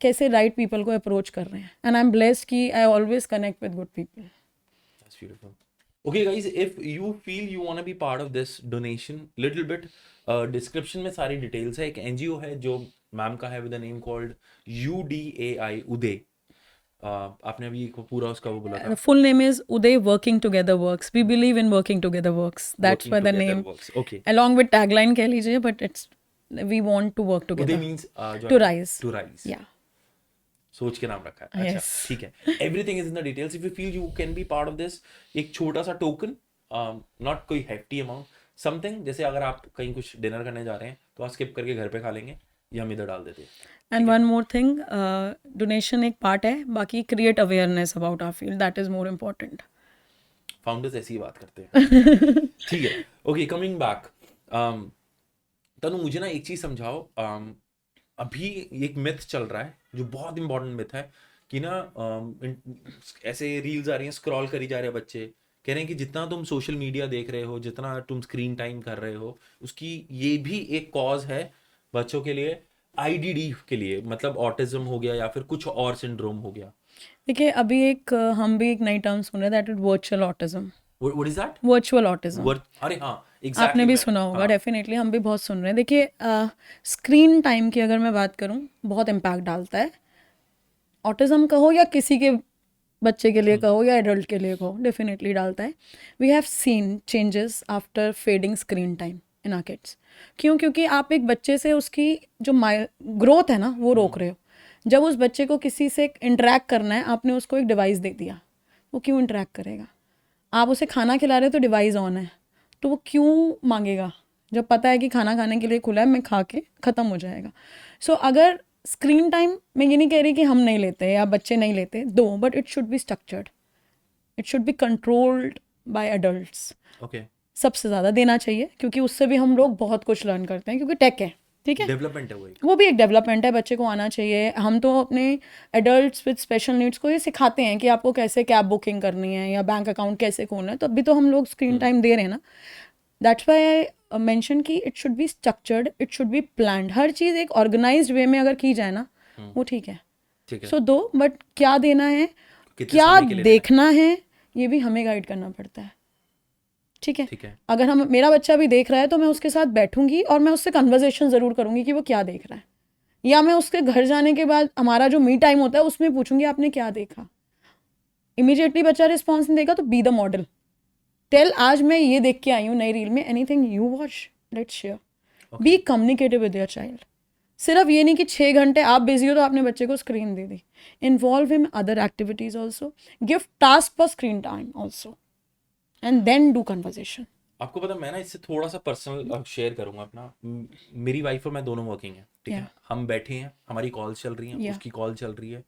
B: कैसे राइट पीपल को अप्रोच कर रहे हैं. एंड आई एम ब्लेस्ड कि I always connect with good people.
A: That's beautiful. Okay guys, if you feel you want to be part of this donation, little bit description में सारी details है. एक NGO है जो मैम का है with a name called UDAI, उदय. आपने अभी पूरा उसका वो बोला था.
B: The full name is Uday Working Together Works. We believe in working together works. That's why the name.
A: Okay.
B: Along with tagline कह लीजिए, but it's we want to work together.
A: Uday means
B: to rise.
A: To rise.
B: Yeah.
A: सोच के नाम रखा है. अच्छा, ठीक है. Everything is in the details. If you feel you can be part of this, एक छोटा सा टोकन, नॉट कोई हेफ्टी अमाउंट, समथिंग, जैसे अगर आप कहीं कुछ डिनर करने जा रहे हैं तो आप स्किप करके घर पे खा लेंगे, ये हम इधर डाल देते हैं.
B: And one more thing, donation एक पार्ट है, बाकी create awareness about our field, that is more important.
A: Founders ऐसी ही बात करते हैं. ठीक है. ओके, कमिंग बैक, तनु मुझे ना एक चीज समझाओ. अभी एक मिथ चल रहा है जो बहुत इंपॉर्टेंट मिथ है कि ना ऐसे रील्स आ रही हैं, स्क्रॉल करी जा रहे हैं बच्चे, कह रहे हैं कि जितना तुम सोशल मीडिया देख रहे हो, जितना तुम स्क्रीन टाइम कर रहे हो, उसकी ये भी एक कॉज है बच्चों के लिए, IDD के लिए, मतलब ऑटिज्म हो गया या फिर कुछ और सिंड्रोम हो गया.
B: देखिए, अभी हम भी एक नई टर्म सुन रहे हैं, that is virtual autism.
A: What is that?
B: Virtual autism.
A: अरे हाँ,
B: आपने
A: एग्जैक्टली।
B: भी सुना होगा डेफिनेटली, हम भी बहुत सुन रहे हैं। देखिए स्क्रीन टाइम की अगर मैं बात करूं, बहुत इम्पैक्ट डालता है। ऑटिज्म कहो या किसी के बच्चे के लिए कहो या एडल्ट के लिए कहो, डेफिनेटली डालता है। We have seen changes after fading screen time in our kids. क्यों? क्योंकि आप एक बच्चे से उसकी जो ग्रोथ है ना वो रोक रहे हो। जब उस बच्चे को किसी से इंटरेक्ट करना है, आपने उसको एक डिवाइस दे दिया, वो क्यों इंटरेक्ट करेगा? आप उसे खाना खिला रहे हो तो डिवाइस ऑन है, तो वो क्यों मांगेगा? जब पता है कि खाना खाने के लिए खुला है, मैं खा के ख़त्म हो जाएगा। सो अगर स्क्रीन टाइम, मैं ये नहीं कह रही कि हम नहीं लेते या बच्चे नहीं लेते, दो, but it should be structured, it should be controlled by adults.
A: Okay,
B: सबसे ज़्यादा देना चाहिए, क्योंकि उससे भी हम लोग बहुत कुछ लर्न करते हैं, क्योंकि टेक है, ठीक है,
A: डेवलपमेंट है वो एक।
B: वो भी एक डेवलपमेंट है, बच्चे को आना चाहिए। हम तो अपने एडल्ट्स विद स्पेशल नीड्स को ये सिखाते हैं कि आपको कैसे कैब बुकिंग करनी है या बैंक अकाउंट कैसे खोलना है, तो अभी तो हम लोग स्क्रीन टाइम दे रहे हैं ना। दैट्स वाई आई मेंशन कि it should be structured, it should be planned. हर चीज़ एक ऑर्गेनाइज्ड वे में अगर की जाए ना, वो ठीक है।
A: ठीक है।
B: सो दो, बट क्या देना है,
A: कितने
B: क्या
A: समय के लिए देना
B: देखना है, ये भी हमें गाइड करना पड़ता है, ठीक है।
A: है? ठीक है।
B: अगर हम, मेरा बच्चा भी देख रहा है तो मैं उसके साथ बैठूंगी और मैं उससे कन्वर्जेशन ज़रूर करूंगी कि वो क्या देख रहा है, या मैं उसके घर जाने के बाद हमारा जो मी टाइम होता है उसमें पूछूंगी आपने क्या देखा। इमीडिएटली बच्चा रिस्पॉन्स नहीं देगा तो बी द मॉडल, टेल आज मैं ये देख के आई हूँ नई रील में, anything you watch, let's share, be communicative with your child. सिर्फ ये नहीं कि 6 घंटे आप बिजी हो तो आपने बच्चे को स्क्रीन दे दी, involve in other activities also, give task for screen time also, and then do conversation.
A: आपको पता, मैं ना इससे थोड़ा सा पर्सनल शेयर करूंगा अपना। मेरी वाइफ और मैं दोनों वर्किंग है, ठीक है।
B: Yeah.
A: हम बैठे हैं, हमारी कॉल्स चल रही हैं,
B: Yeah.
A: उसकी कॉल चल रही है।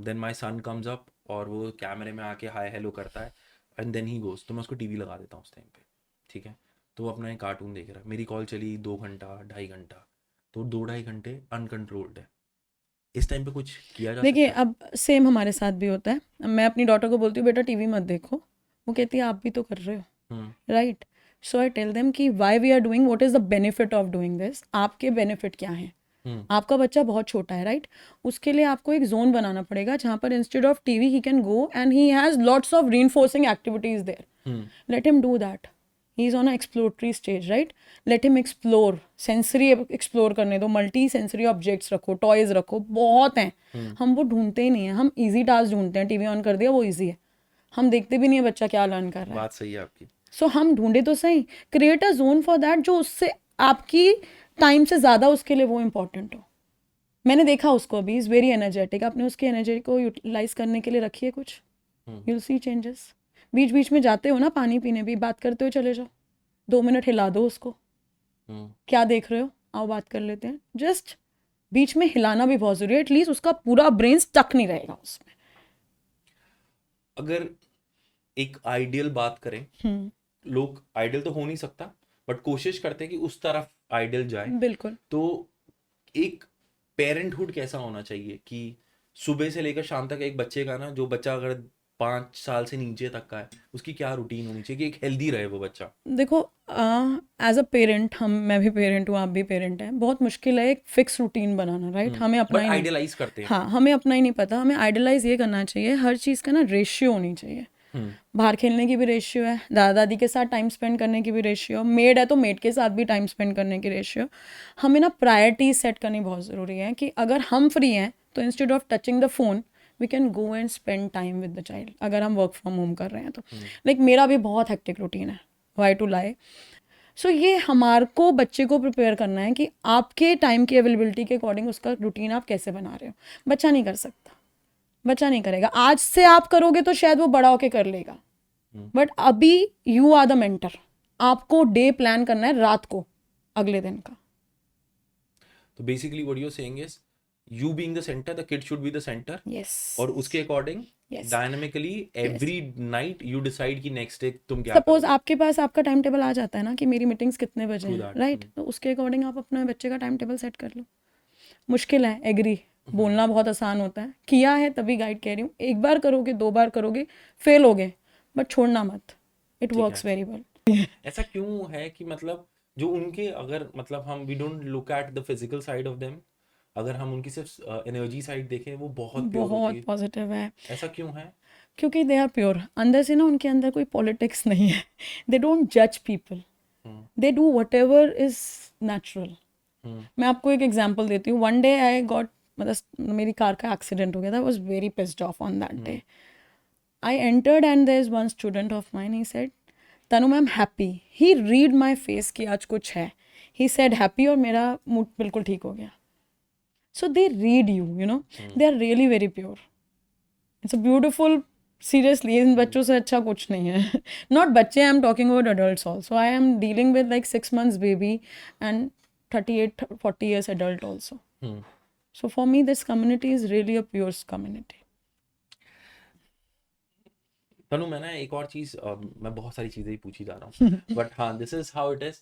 A: Then my son comes up और वो कैमरे में आके हाय हेलो करता है, एंड देन ही गोज। तो मैं उसको टीवी लगा देता हूँ उस टाइम पे, ठीक है। तो वो अपना एक कार्टून देख रहा है, मेरी कॉल चली 2 घंटा 2.5 घंटा, तो 2-2.5 घंटे अनकंट्रोल्ड है। इस टाइम पे कुछ किया जा
B: देखिए
A: सकता है?
B: अब सेम हमारे साथ भी होता है। मैं अपनी डॉटर को बोलती हूँ बेटा टीवी मत देखो, वो कहती है आप भी तो कर रहे हो, right. So I tell them कि why we are doing, what is the benefit of doing this, आपके बेनिफिट क्या हैं। आपका बच्चा बहुत छोटा है, राइट, उसके लिए आपको एक जोन बनाना पड़ेगा जहाँ पर instead of TV he can go and he has lots of reinforcing activities there. Let him do that, he is on a exploratory stage, right. Let him explore, sensory explore करने दो, multi sensory objects रखो, toys रखो, बहुत हैं। हम वो ढूंढते ही नहीं है, हम ईजी टास्क ढूंढते हैं। टीवी ऑन कर दिया, वो ईजी है, हम देखते भी नहीं है बच्चा क्या लर्न कर रहा है।
A: बात सही है आपकी।
B: सो हम ढूंढे तो सही, create a zone for that जो उससे आपकी टाइम से ज़्यादा उसके लिए वो इम्पोर्टेंट हो। मैंने देखा उसको, अभी इज़ वेरी एनर्जेटिक, आपने उसकी एनर्जी को यूटिलाइज करने के लिए रखिए कुछ, यू विल सी चेंजेस। बीच बीच में जाते हो ना पानी पीने भी, बात करते हुए चले जाओ, 2 मिनट हिला दो उसको, क्या देख रहे हो, आओ बात कर लेते हैं। जस्ट बीच में हिलाना भी बहुत जरूरी है, एटलीस्ट उसका पूरा ब्रेन स्टक नहीं रहेगा उसमें।
A: अगर एक आइडियल बात करें, लोग आइडियल तो हो नहीं सकता, बट कोशिश करते हैं कि उस तरफ आइडियल जाए।
B: बिल्कुल।
A: तो एक पेरेंटहुड कैसा होना चाहिए कि सुबह से लेकर शाम तक एक बच्चे का ना, जो बच्चा अगर 5 साल से नीचे तक का है, उसकी क्या रूटीन होनी चाहिए कि एक हेल्दी रहे वो बच्चा?
B: देखो एज अ पेरेंट, मैं भी पेरेंट हूँ, आप भी पेरेंट हैं, बहुत मुश्किल है एक फिक्स रूटीन बनाना, राइट। हमें अपना
A: बट
B: ही नहीं,
A: आइडियलाइज करते हैं।
B: हाँ हमें अपना ही नहीं पता। हमें आइडलाइज ये करना चाहिए, हर चीज़ का ना रेशियो होनी चाहिए। बाहर खेलने की भी रेशियो है, दादा दादी के साथ टाइम स्पेंड करने की भी रेशियो, मेड है तो मेड के साथ भी टाइम स्पेंड करने की रेशियो। हमें ना प्रायोरिटीज सेट करनी बहुत ज़रूरी है कि अगर हम फ्री हैं तो instead of touching the phone we can go and spend time with the child, अगर हम वर्क फ्रॉम होम कर रहे हैं तो। लाइक मेरा भी बहुत हेक्टिक रूटीन है, वाई टू लाई। सो ये हमारे को बच्चे को प्रिपेयर करना है कि आपके टाइम की अवेलेबिलिटी के अकॉर्डिंग उसका रूटीन आप कैसे बना रहे हो। बच्चा नहीं कर सकता, बच्चा नहीं करेगा। आज से आप करोगे तो शायद वो बड़ा होके कर लेगा, बट अभी यू आर द मेंटर, आपको डे प्लान करना है रात को अगले दिन का।
A: तो basically what you are saying is you being the centre, the kid should be the centre,
B: yes,
A: और उसके according
B: Yes.
A: Dynamically every night you decide कि नेक्स्ट डे तुम क्या
B: सपोज
A: करोगे।
B: आपके पास आपका टाइम टेबल आ जाता है ना कि मेरी मीटिंग्स कितने बजे
A: True
B: हैं,
A: that.
B: राइट, तो उसके अकॉर्डिंग आप अपने बच्चे का टाइम टेबल सेट कर लो। मुश्किल है, एग्री, बोलना बहुत आसान होता है, किया है तभी गाइड कह रही हूँ। एक बार करोगे, 2 बार करोगे, फेल होगे, बट छोड़ना मत, इट वर्क्स वेरी वेल।
A: ऐसा क्यों है कि मतलब जो उनके, अगर मतलब हम we don't look at the physical side of them, अगर हम उनकी सिर्फ एनर्जी साइड देखें वो बहुत प्योर होती
B: बहुत
A: है,
B: पॉजिटिव है।
A: ऐसा क्यों है?
B: क्योंकि दे आर प्योर, अंदर से ना उनके अंदर कोई पॉलिटिक्स नहीं है. दे डोंट जज people, they do what ever is natural. मैं आपको एक एग्जाम्पल देती हूँ. वन डे आई गॉट, मतलब मेरी कार का एक्सीडेंट हो गया था. आई was very pissed off on that day. I entered and there is one student of mine. He said, "Tanu ma'am, happy." He read my face कि आज कुछ है. He said happy और मेरा मूड बिल्कुल ठीक हो गया. So they read you, you know. They are really very pure. It's a beautiful. Seriously, इन बच्चों से अच्छा कुछ नहीं है. Not बच्चे, I'm talking about adults also. I am dealing with like 6 months baby and 38, 40 years adult also. So for me, this community is really a pure community.
A: तनु, मैं ना एक और चीज़, मैं बहुत सारी चीज़ें ही पूछी जा रहा हूँ, बट हाँ, this is how it is.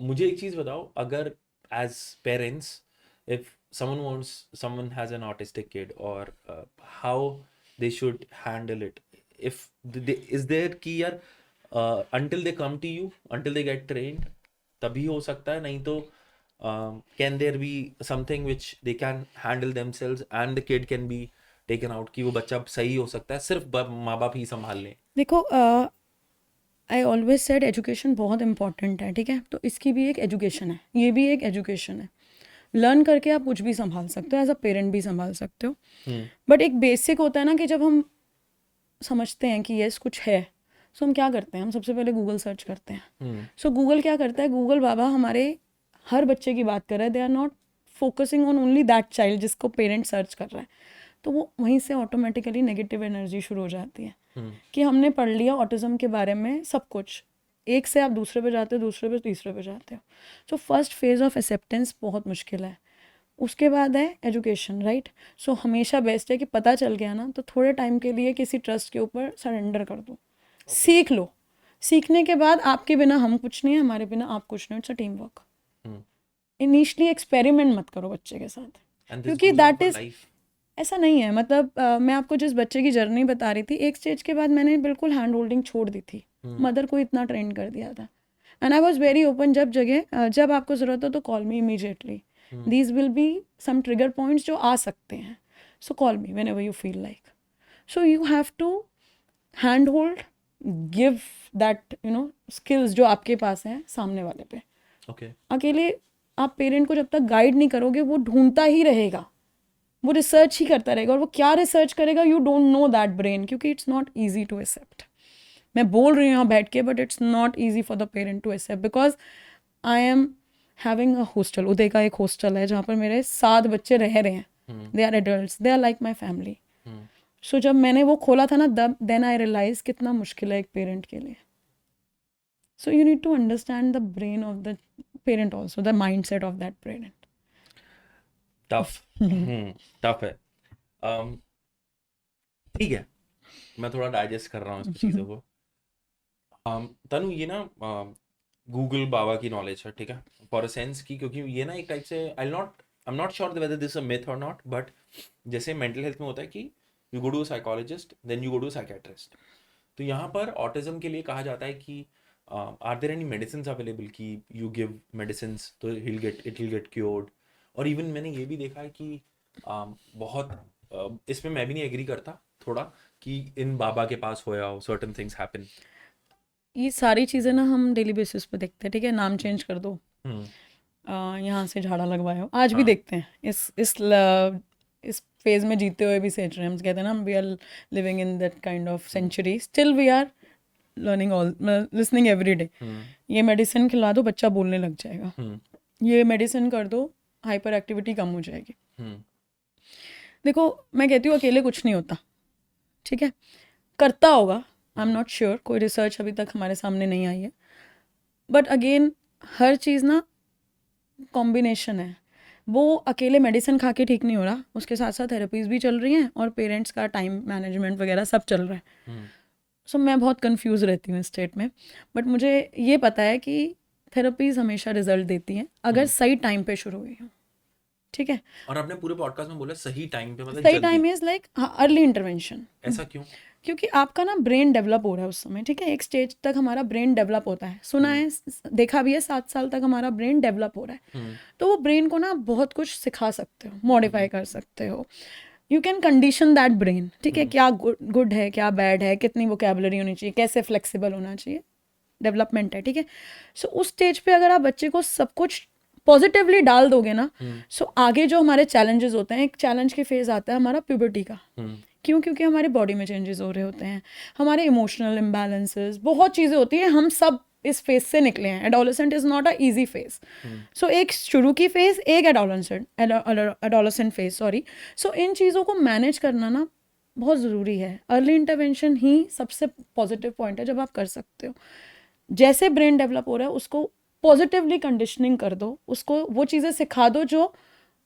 A: मुझे एक चीज़ बताओ, अगर as parents, if someone has an autistic kid, और how they should handle it, if is there कि यार until they come to you, until they get trained, तभी हो सकता है, नहीं तो can there be something which they can handle themselves and the kid can be taken out, कि वो बच्चा सही हो सकता है, सिर्फ माँ बाप ही संभाल लें?
B: देखो, आई ऑलवेज सेड एजुकेशन बहुत इंपॉर्टेंट है, ठीक है. तो इसकी भी एक एजुकेशन है, ये भी एक एजुकेशन है. लर्न करके आप कुछ भी संभाल सकते हो, एज अ पेरेंट भी संभाल सकते हो. बट एक बेसिक होता है ना कि जब हम समझते हैं कि यस कुछ है, सो हम क्या करते हैं, हम सबसे पहले गूगल सर्च करते हैं. सो गूगल क्या करता है, गूगल बाबा हमारे हर बच्चे की बात कर रहा है. They are not focusing on only that child जिसको पेरेंट सर्च कर रहा है. तो वो वहीं से ऑटोमेटिकली नेगेटिव एनर्जी शुरू हो जाती है कि हमने पढ़ लिया ऑटिज्म के बारे में सब कुछ, एक से आप दूसरे पे जाते हो, दूसरे पे तीसरे पे जाते हो. So first phase of acceptance बहुत मुश्किल है. उसके बाद है एजुकेशन, राइट. सो हमेशा बेस्ट है कि पता चल गया ना, तो थोड़े टाइम के लिए किसी ट्रस्ट के ऊपर सरेंडर कर दो. सीख लो. सीखने के बाद आपके बिना हम कुछ नहीं है, हमारे बिना आप कुछ नहीं. It's a team work. Initially experiment मत करो बच्चे के साथ, क्योंकि दैट इज, ऐसा नहीं है. मतलब मैं आपको जिस बच्चे की जर्नी बता रही थी, एक स्टेज के बाद मैंने बिल्कुल हैंड होल्डिंग छोड़ दी थी. मदर को इतना ट्रेन कर दिया था. And I was very open. जब आपको ज़रूरत हो तो call me immediately. These will be some trigger points जो आ सकते हैं. So call me whenever you feel like. So you have to hand hold, give that skills जो आपके पास हैं सामने वाले पे. अकेले आप पेरेंट को जब तक गाइड नहीं करोगे, वो ढूंढता ही रहेगा, वो रिसर्च ही करता रहेगा. और वो क्या रिसर्च करेगा, you don't know that brain, क्योंकि it's not easy to accept. मैं बोल रही हूँ यहाँ बैठ के, but it's not easy for the parent to accept, because I am having a hostel. Uday का एक हॉस्टल है जहाँ पर मेरे 7 बच्चे रह रहे हैं. They are adults, they are like my family. So जब मैंने वो खोला था ना, देन आई रियलाइज कितना मुश्किल है एक पेरेंट के लिए. So you need to understand the brain of the parent also, the mind set of that parent.
A: Tough tough है. ठीक है, मैं थोड़ा डाइजेस्ट कर रहा हूँ इस चीज़ों को. तनु, ये ना गूगल बाबा की नॉलेज है, ठीक है, फॉर अ सेंस की, क्योंकि ये ना एक टाइप से I am not sure whether this a myth और नॉट, बट जैसे मेंटल हेल्थ में होता है कि you go to a psychologist, then you go to a psychiatrist. तो यहाँ पर ऑटिज्म के लिए कहा जाता है कि are there any medicine available, कि यू गिव मेडिसिन तो इट विल गेट क्योर्ड. और इवन मैंने ये भी देखा है कि बहुत इसमें मैं भी नहीं एग्री करता थोड़ा, कि इन बाबा के पास होया हो, सर्टेन थिंग्स हैपन.
B: ये सारी चीज़ें ना हम डेली बेसिस पे देखते हैं, ठीक है. नाम चेंज कर दो, यहाँ से झाड़ा लगवाए हो, आज भी देखते हैं. इस फेज में जीते हुए भी सेच रहे हैं. हम कहते हैं ना, we are living in that kind of century, still we are learning all, listening every day. ये मेडिसिन खिला दो, बच्चा बोलने लग जाएगा. ये मेडिसिन कर दो, हाइपर एक्टिविटी कम हो जाएगी. देखो, मैं कहती हूँ अकेले कुछ नहीं होता, ठीक है. करता होगा, आई एम नॉट श्योर, कोई रिसर्च अभी तक हमारे सामने नहीं आई है. बट अगेन, हर चीज़ ना कॉम्बिनेशन है. वो अकेले मेडिसिन खा के ठीक नहीं हो रहा, उसके साथ साथ थेरेपीज़ भी चल रही हैं और पेरेंट्स का टाइम मैनेजमेंट वगैरह सब चल रहा है. सो मैं बहुत कंफ्यूज रहती हूँ इस स्टेट में. बट मुझे ये पता है कि थेरेपीज़ हमेशा रिजल्ट देती हैं अगर सही टाइम पे शुरू हुई हो, ठीक है.
A: और आपने पूरे पॉडकास्ट में बोला सही टाइम पे, मतलब
B: सही time is like early intervention.
A: ऐसा क्यों?
B: क्योंकि आपका ना ब्रेन डेवलप हो रहा है उस समय, ठीक है. एक स्टेज तक हमारा ब्रेन डेवलप होता है, सुना है, देखा भी है, 7 साल तक हमारा ब्रेन डेवलप हो रहा है. तो वो ब्रेन को ना बहुत कुछ सिखा सकते हो, मॉडिफाई कर सकते हो. You can condition that brain, ठीक है, क्या गुड है, क्या बैड है, कितनी वोकेबलरी होनी चाहिए, कैसे फ्लेक्सिबल होना चाहिए, डेवलपमेंट है, ठीक है. सो उस स्टेज पे अगर आप बच्चे को सब कुछ पॉजिटिवली डाल दोगे ना, सो आगे जो हमारे चैलेंजेस होते हैं, एक चैलेंज के फेज आता है हमारा प्यूबर्टी का. क्यों? क्योंकि हमारी बॉडी में चेंजेस हो रहे होते हैं, हमारे इमोशनल इम्बैलेंसेस, बहुत चीज़ें होती हैं. हम सब इस फेज से निकले हैं. Adolescent is not a easy phase. So एक शुरू की फेज, एक एडोलेसेंट फेज, सॉरी. सो इन चीज़ों को मैनेज करना ना बहुत ज़रूरी है. अर्ली इंटरवेंशन ही सबसे पॉजिटिव पॉइंट है जब आप कर सकते हो. जैसे ब्रेन डेवलप हो रहा है उसको पॉजिटिवली कंडीशनिंग कर दो, उसको वो चीज़ें सिखा दो जो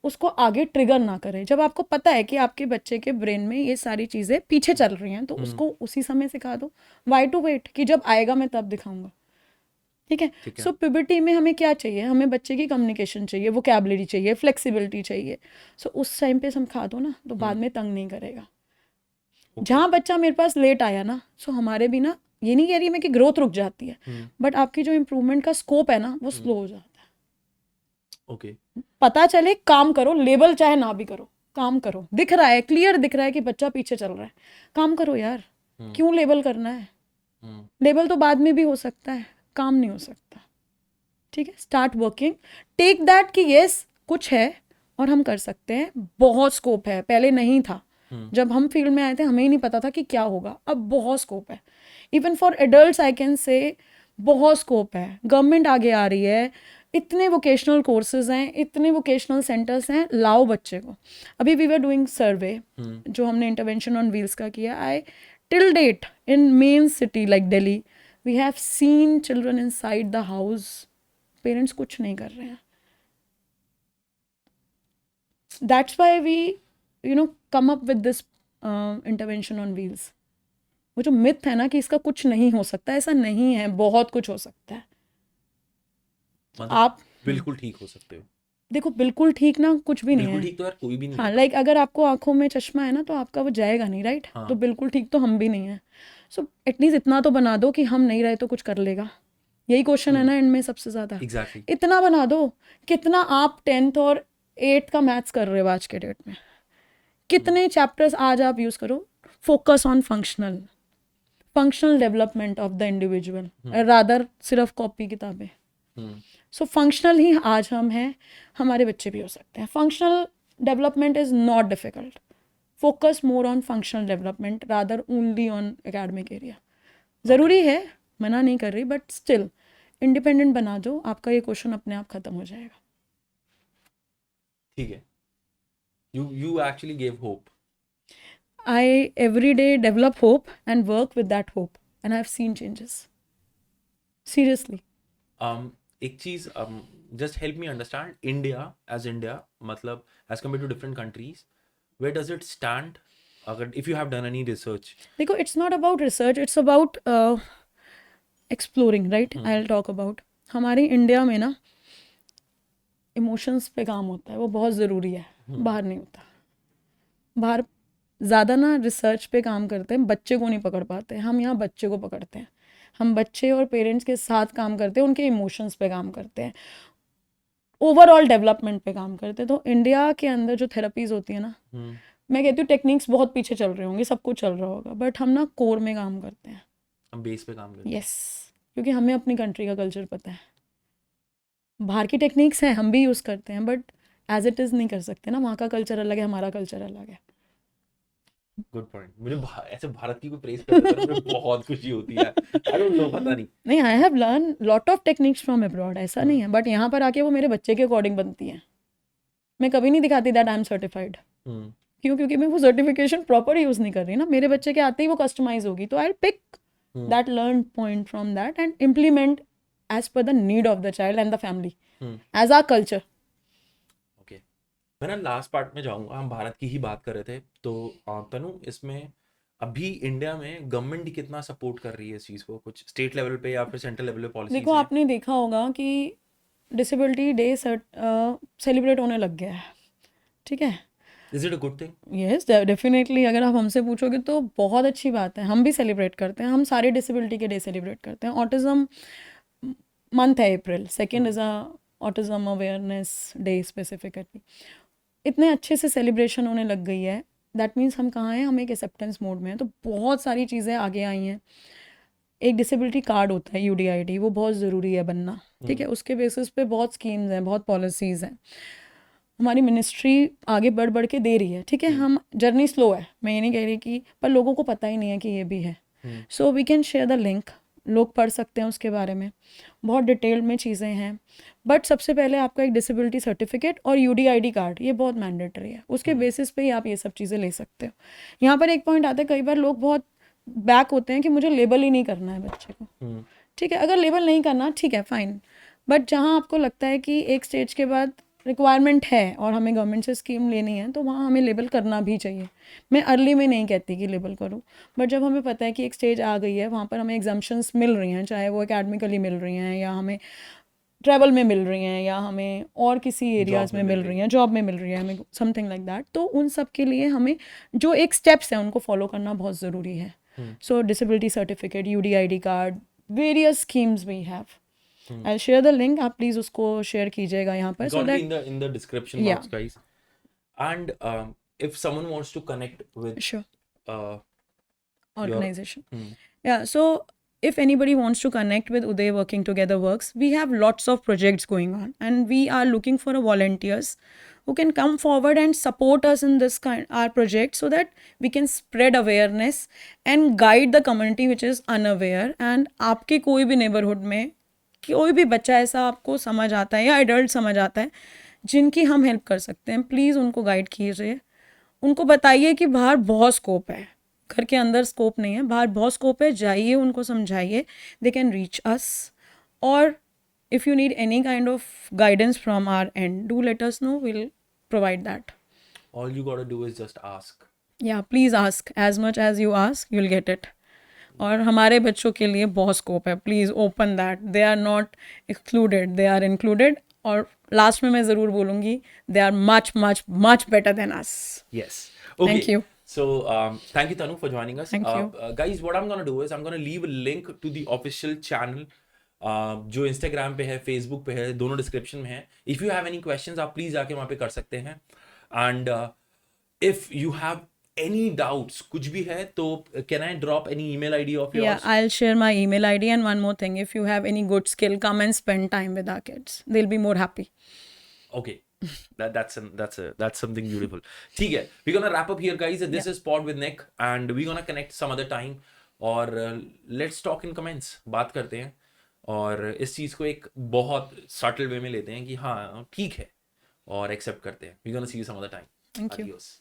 B: उसको आगे ट्रिगर ना करे. जब आपको पता है कि आपके बच्चे के ब्रेन में ये सारी चीज़ें पीछे चल रही हैं, तो उसको उसी समय सिखा दो. वाई टू वेट कि जब आएगा मैं तब दिखाऊंगा, ठीक है. सो प्यूबर्टी में हमें क्या चाहिए? हमें बच्चे की कम्युनिकेशन चाहिए, वोकैबुलरी चाहिए, फ्लेक्सिबिलिटी चाहिए. सो उस टाइम पे समझा दो ना, तो बाद में तंग नहीं करेगा. जहाँ बच्चा मेरे पास लेट आया ना, सो हमारे भी ना, ये नहीं कह रही मैं कि ग्रोथ रुक जाती है, बट आपकी जो इम्प्रूवमेंट का स्कोप है ना वो स्लो हो जाता है.
A: ओके.
B: पता चले, काम करो, लेबल चाहे ना भी करो, काम करो. दिख रहा है, क्लियर दिख रहा है कि बच्चा पीछे चल रहा है, काम करो यार. क्यों लेबल करना है? लेबल तो बाद में भी हो सकता है, काम नहीं हो सकता, ठीक है. स्टार्ट वर्किंग, टेक दैट कि यस कुछ है और हम कर सकते हैं, बहुत स्कोप है. पहले नहीं था, जब हम फील्ड में आए थे हमें ही नहीं पता था कि क्या होगा. अब बहुत स्कोप है. Even for adults I can say बहुत स्कोप है. गवर्नमेंट आगे आ रही है, इतने वोकेशनल कोर्सेज हैं, इतने वोकेशनल सेंटर्स हैं. लाओ बच्चे को. अभी वी वर डूइंग सर्वे जो हमने इंटरवेंशन ऑन व्हील्स का किया. I till date in main city like Delhi we have seen children inside the house. Parents कुछ नहीं कर रहे हैं. That's why we come up with this intervention on wheels. वो जो मिथ है ना कि इसका कुछ नहीं हो सकता, ऐसा नहीं है, बहुत कुछ हो सकता है.
A: मतलब
B: आप
A: बिल्कुल ठीक हो सकते हो.
B: देखो, बिल्कुल ठीक ना कुछ भी नहीं
A: बिल्कुल
B: है.
A: ठीक तो यार कोई भी नहीं
B: हाँ,
A: होता.
B: लाइक अगर आपको आंखों में चश्मा है ना तो आपका वो जाएगा नहीं, राइट.
A: हाँ.
B: तो बिल्कुल ठीक तो हम भी नहीं है. सो एटलीस्ट इतना तो बना दो कि हम नहीं रहे तो कुछ कर लेगा. यही क्वेश्चन है ना इनमें सबसे ज्यादा.
A: एग्जैक्टली.
B: इतना बना दो. कितना आप 10th और 8th का मैथ्स कर रहे हो आज के डेट में? कितने चैप्टर्स आज आप यूज करो? Focus on functional development of the individual, rather सिर्फ कॉपी किताबें. सो फंक्शनल ही आज हम हैं, हमारे बच्चे भी हो सकते हैं. Functional development is not difficult. Focus more on functional development rather only on academic area. ज़रूरी है, मना नहीं कर रही, बट स्टिल इंडिपेंडेंट बना दो, आपका ये क्वेश्चन अपने आप खत्म हो जाएगा.
A: ठीक है. You actually gave hope.
B: I every day develop hope and work with that hope, and I've seen changes. Seriously.
A: एक चीज, just help me understand India, मतलब as compared to different countries, where does it stand? अगर if you have done any research.
B: देखो, it's not about research, it's about exploring, right? I'll talk about. हमारी India में ना emotions पे काम होता है, वो बहुत ज़रूरी है. बाहर नहीं होता. बाहर ज़्यादा ना रिसर्च पे काम करते हैं, बच्चे को नहीं पकड़ पाते. हम यहाँ बच्चे को पकड़ते हैं. हम बच्चे और पेरेंट्स के साथ काम करते हैं, उनके इमोशंस पे काम करते हैं, ओवरऑल डेवलपमेंट पे काम करते हैं. तो इंडिया के अंदर जो थेरेपीज होती है ना, मैं कहती हूँ टेक्निक्स बहुत पीछे चल रही होंगी, सब कुछ चल रहा होगा, बट हम ना कोर में काम करते हैं.
A: हम बेस पे काम करते हैं.
B: यस, क्योंकि हमें अपनी कंट्री का कल्चर पता है. बाहर की टेक्निक्स हैं, हम भी यूज़ करते हैं, बट एज इट इज़ नहीं कर सकते ना. वहाँ का कल्चर अलग है, हमारा कल्चर अलग है.
A: Good point. मुझे ऐसे भारत की कोई प्रेज करता है मुझे बहुत खुशी होती है. आई डोंट नो, पता नहीं.
B: I have learn lot of techniques from abroad, ऐसा नहीं है, बट यहाँ पर आके वो मेरे बच्चे के अकॉर्डिंग बनती हैं. मैं कभी नहीं दिखाती दैट आई एम सर्टिफाइड. क्यों? क्योंकि मैं वो सर्टिफिकेशन प्रॉपर यूज़ नहीं कर रही ना. मेरे बच्चे के आते ही वो कस्टमाइज होगी, तो I pick that learn point from that and implement as per the need of the child and the family as our culture.
A: Okay, मैं ना लास्ट पार्ट में जाऊंगा. हम भारत की ही बात कर रहे थे, तो तनु, इसमें अभी इंडिया में गवर्नमेंट कितना सपोर्ट कर रही है इस चीज़ को? कुछ स्टेट लेवल पे या फिर सेंट्रल लेवल पे पॉलिसीज?
B: देखो, आपने देखा होगा कि डिसेबिलिटी डे सेलिब्रेट होने लग गया है, ठीक है.
A: Is it a good thing?
B: Yes, definitely. अगर आप हमसे पूछोगे तो बहुत अच्छी बात है. हम भी सेलिब्रेट करते हैं, हम सारे डिसेबिलिटी के डे सेलिब्रेट करते हैं. ऑटिज्म मंथ है अप्रैल 2 is a autism awareness day specifically. इतने अच्छे से सेलिब्रेशन होने लग गई है. दैट मीन्स हम कहाँ हैं, हम एक एक्सेप्टेंस मोड में हैं। तो बहुत सारी चीज़ें आगे आई हैं। एक डिसेबिलिटी कार्ड होता है UDID, वो बहुत ज़रूरी है बनना, ठीक है। उसके बेसिस पे बहुत स्कीम्स हैं, बहुत पॉलिसीज़ हैं, हमारी मिनिस्ट्री आगे बढ़ बढ़ के दे रही है, ठीक है। हम जर्नी स्लो है, मैं ये नहीं कह रही कि, पर लोगों को पता ही नहीं है कि ये भी है। So we can share the link, लोग पढ़ सकते हैं उसके बारे में, बहुत डिटेल में चीज़ें हैं। बट सबसे पहले आपका एक डिसेबिलिटी सर्टिफिकेट और UDID कार्ड, ये बहुत मैंडेटरी है, उसके बेसिस पे ही आप ये सब चीज़ें ले सकते हो। यहाँ पर एक पॉइंट आता है, कई बार लोग बहुत बैक होते हैं कि मुझे लेबल ही नहीं करना है बच्चे को, ठीक है। अगर लेबल नहीं करना, ठीक है, फाइन। बट जहाँ आपको लगता है कि एक स्टेज के बाद रिक्वायरमेंट है और हमें गवर्नमेंट से स्कीम लेनी है, तो वहाँ हमें लेबल करना भी चाहिए। मैं अर्ली में नहीं कहती कि लेबल करो, बट जब हमें पता है कि एक स्टेज आ गई है, वहाँ पर हमें एग्जाम्पशंस मिल रही हैं, चाहे वो एकेडमिकली मिल रही हैं या हमें ट्रैवल में मिल रही हैं या हमें और किसी एरियाज़ में मिल रही हैं, जॉब में मिल रही है हमें, समथिंग लाइक दैट, तो उन सब के लिए हमें जो एक स्टेप्स हैं उनको फॉलो करना बहुत ज़रूरी है। So disability certificate, UDID card, various schemes we have. I'll share the link, आप प्लीज उसको शेयर कीजिएगा यहाँ पर, so that
A: in the description
B: yeah,
A: box, guys. And if someone wants to connect with
B: sure,
A: your
B: organization. Yeah, so if anybody wants to connect with Uday Working Together Works, we have lots of projects going on and we are looking for a volunteers who can come forward and support us in this our project, so that we can spread awareness and guide the community which is unaware. And आपके कोई भी neighborhood में कोई भी बच्चा ऐसा आपको समझ आता है या एडल्ट समझ आता है जिनकी हम हेल्प कर सकते हैं, प्लीज़ उनको गाइड कीजिए, उनको बताइए कि बाहर बहुत स्कोप है, घर के अंदर स्कोप नहीं है, बाहर बहुत स्कोप है, जाइए, उनको समझाइए, दे कैन रीच अस। और if you need any kind of guidance from our end, do let us know, will provide that.
A: all you gotta do is just ask.
B: या please ask, as much as you ask, you will get it. और हमारे बच्चों के लिए बहुत scope है, please open that, they are not excluded, they are included. और last में मैं ज़रूर बोलूँगी, they are much much much better than us.
A: Yes. Okay.
B: Thank you.
A: So, thank you, Tanu, for joining us.
B: Thank you.
A: Guys, what I'm gonna do is I'm gonna leave a link to the official channel, जो Instagram पे है, Facebook पे है, दोनों description में है। If you have any questions, आप please आके वहाँ पे कर सकते हैं। And if you have any doubts, कुछ भी है, तो can I drop any email ID of yours?
B: Yeah, I'll share my email ID. And one more thing, if you have any good skill, come and spend time with our kids. They'll be more happy.
A: Okay. That's something beautiful. ठीक है, we're gonna wrap up here, guys. This is Pod with Nick, and we're gonna connect some other time. और let's talk in comments. बात करते हैं और इस चीज़ को एक बहुत subtle way में लेते हैं कि हाँ ठीक है, और accept करते हैं. We're gonna see you some other time.
B: Thank you.
A: Adios.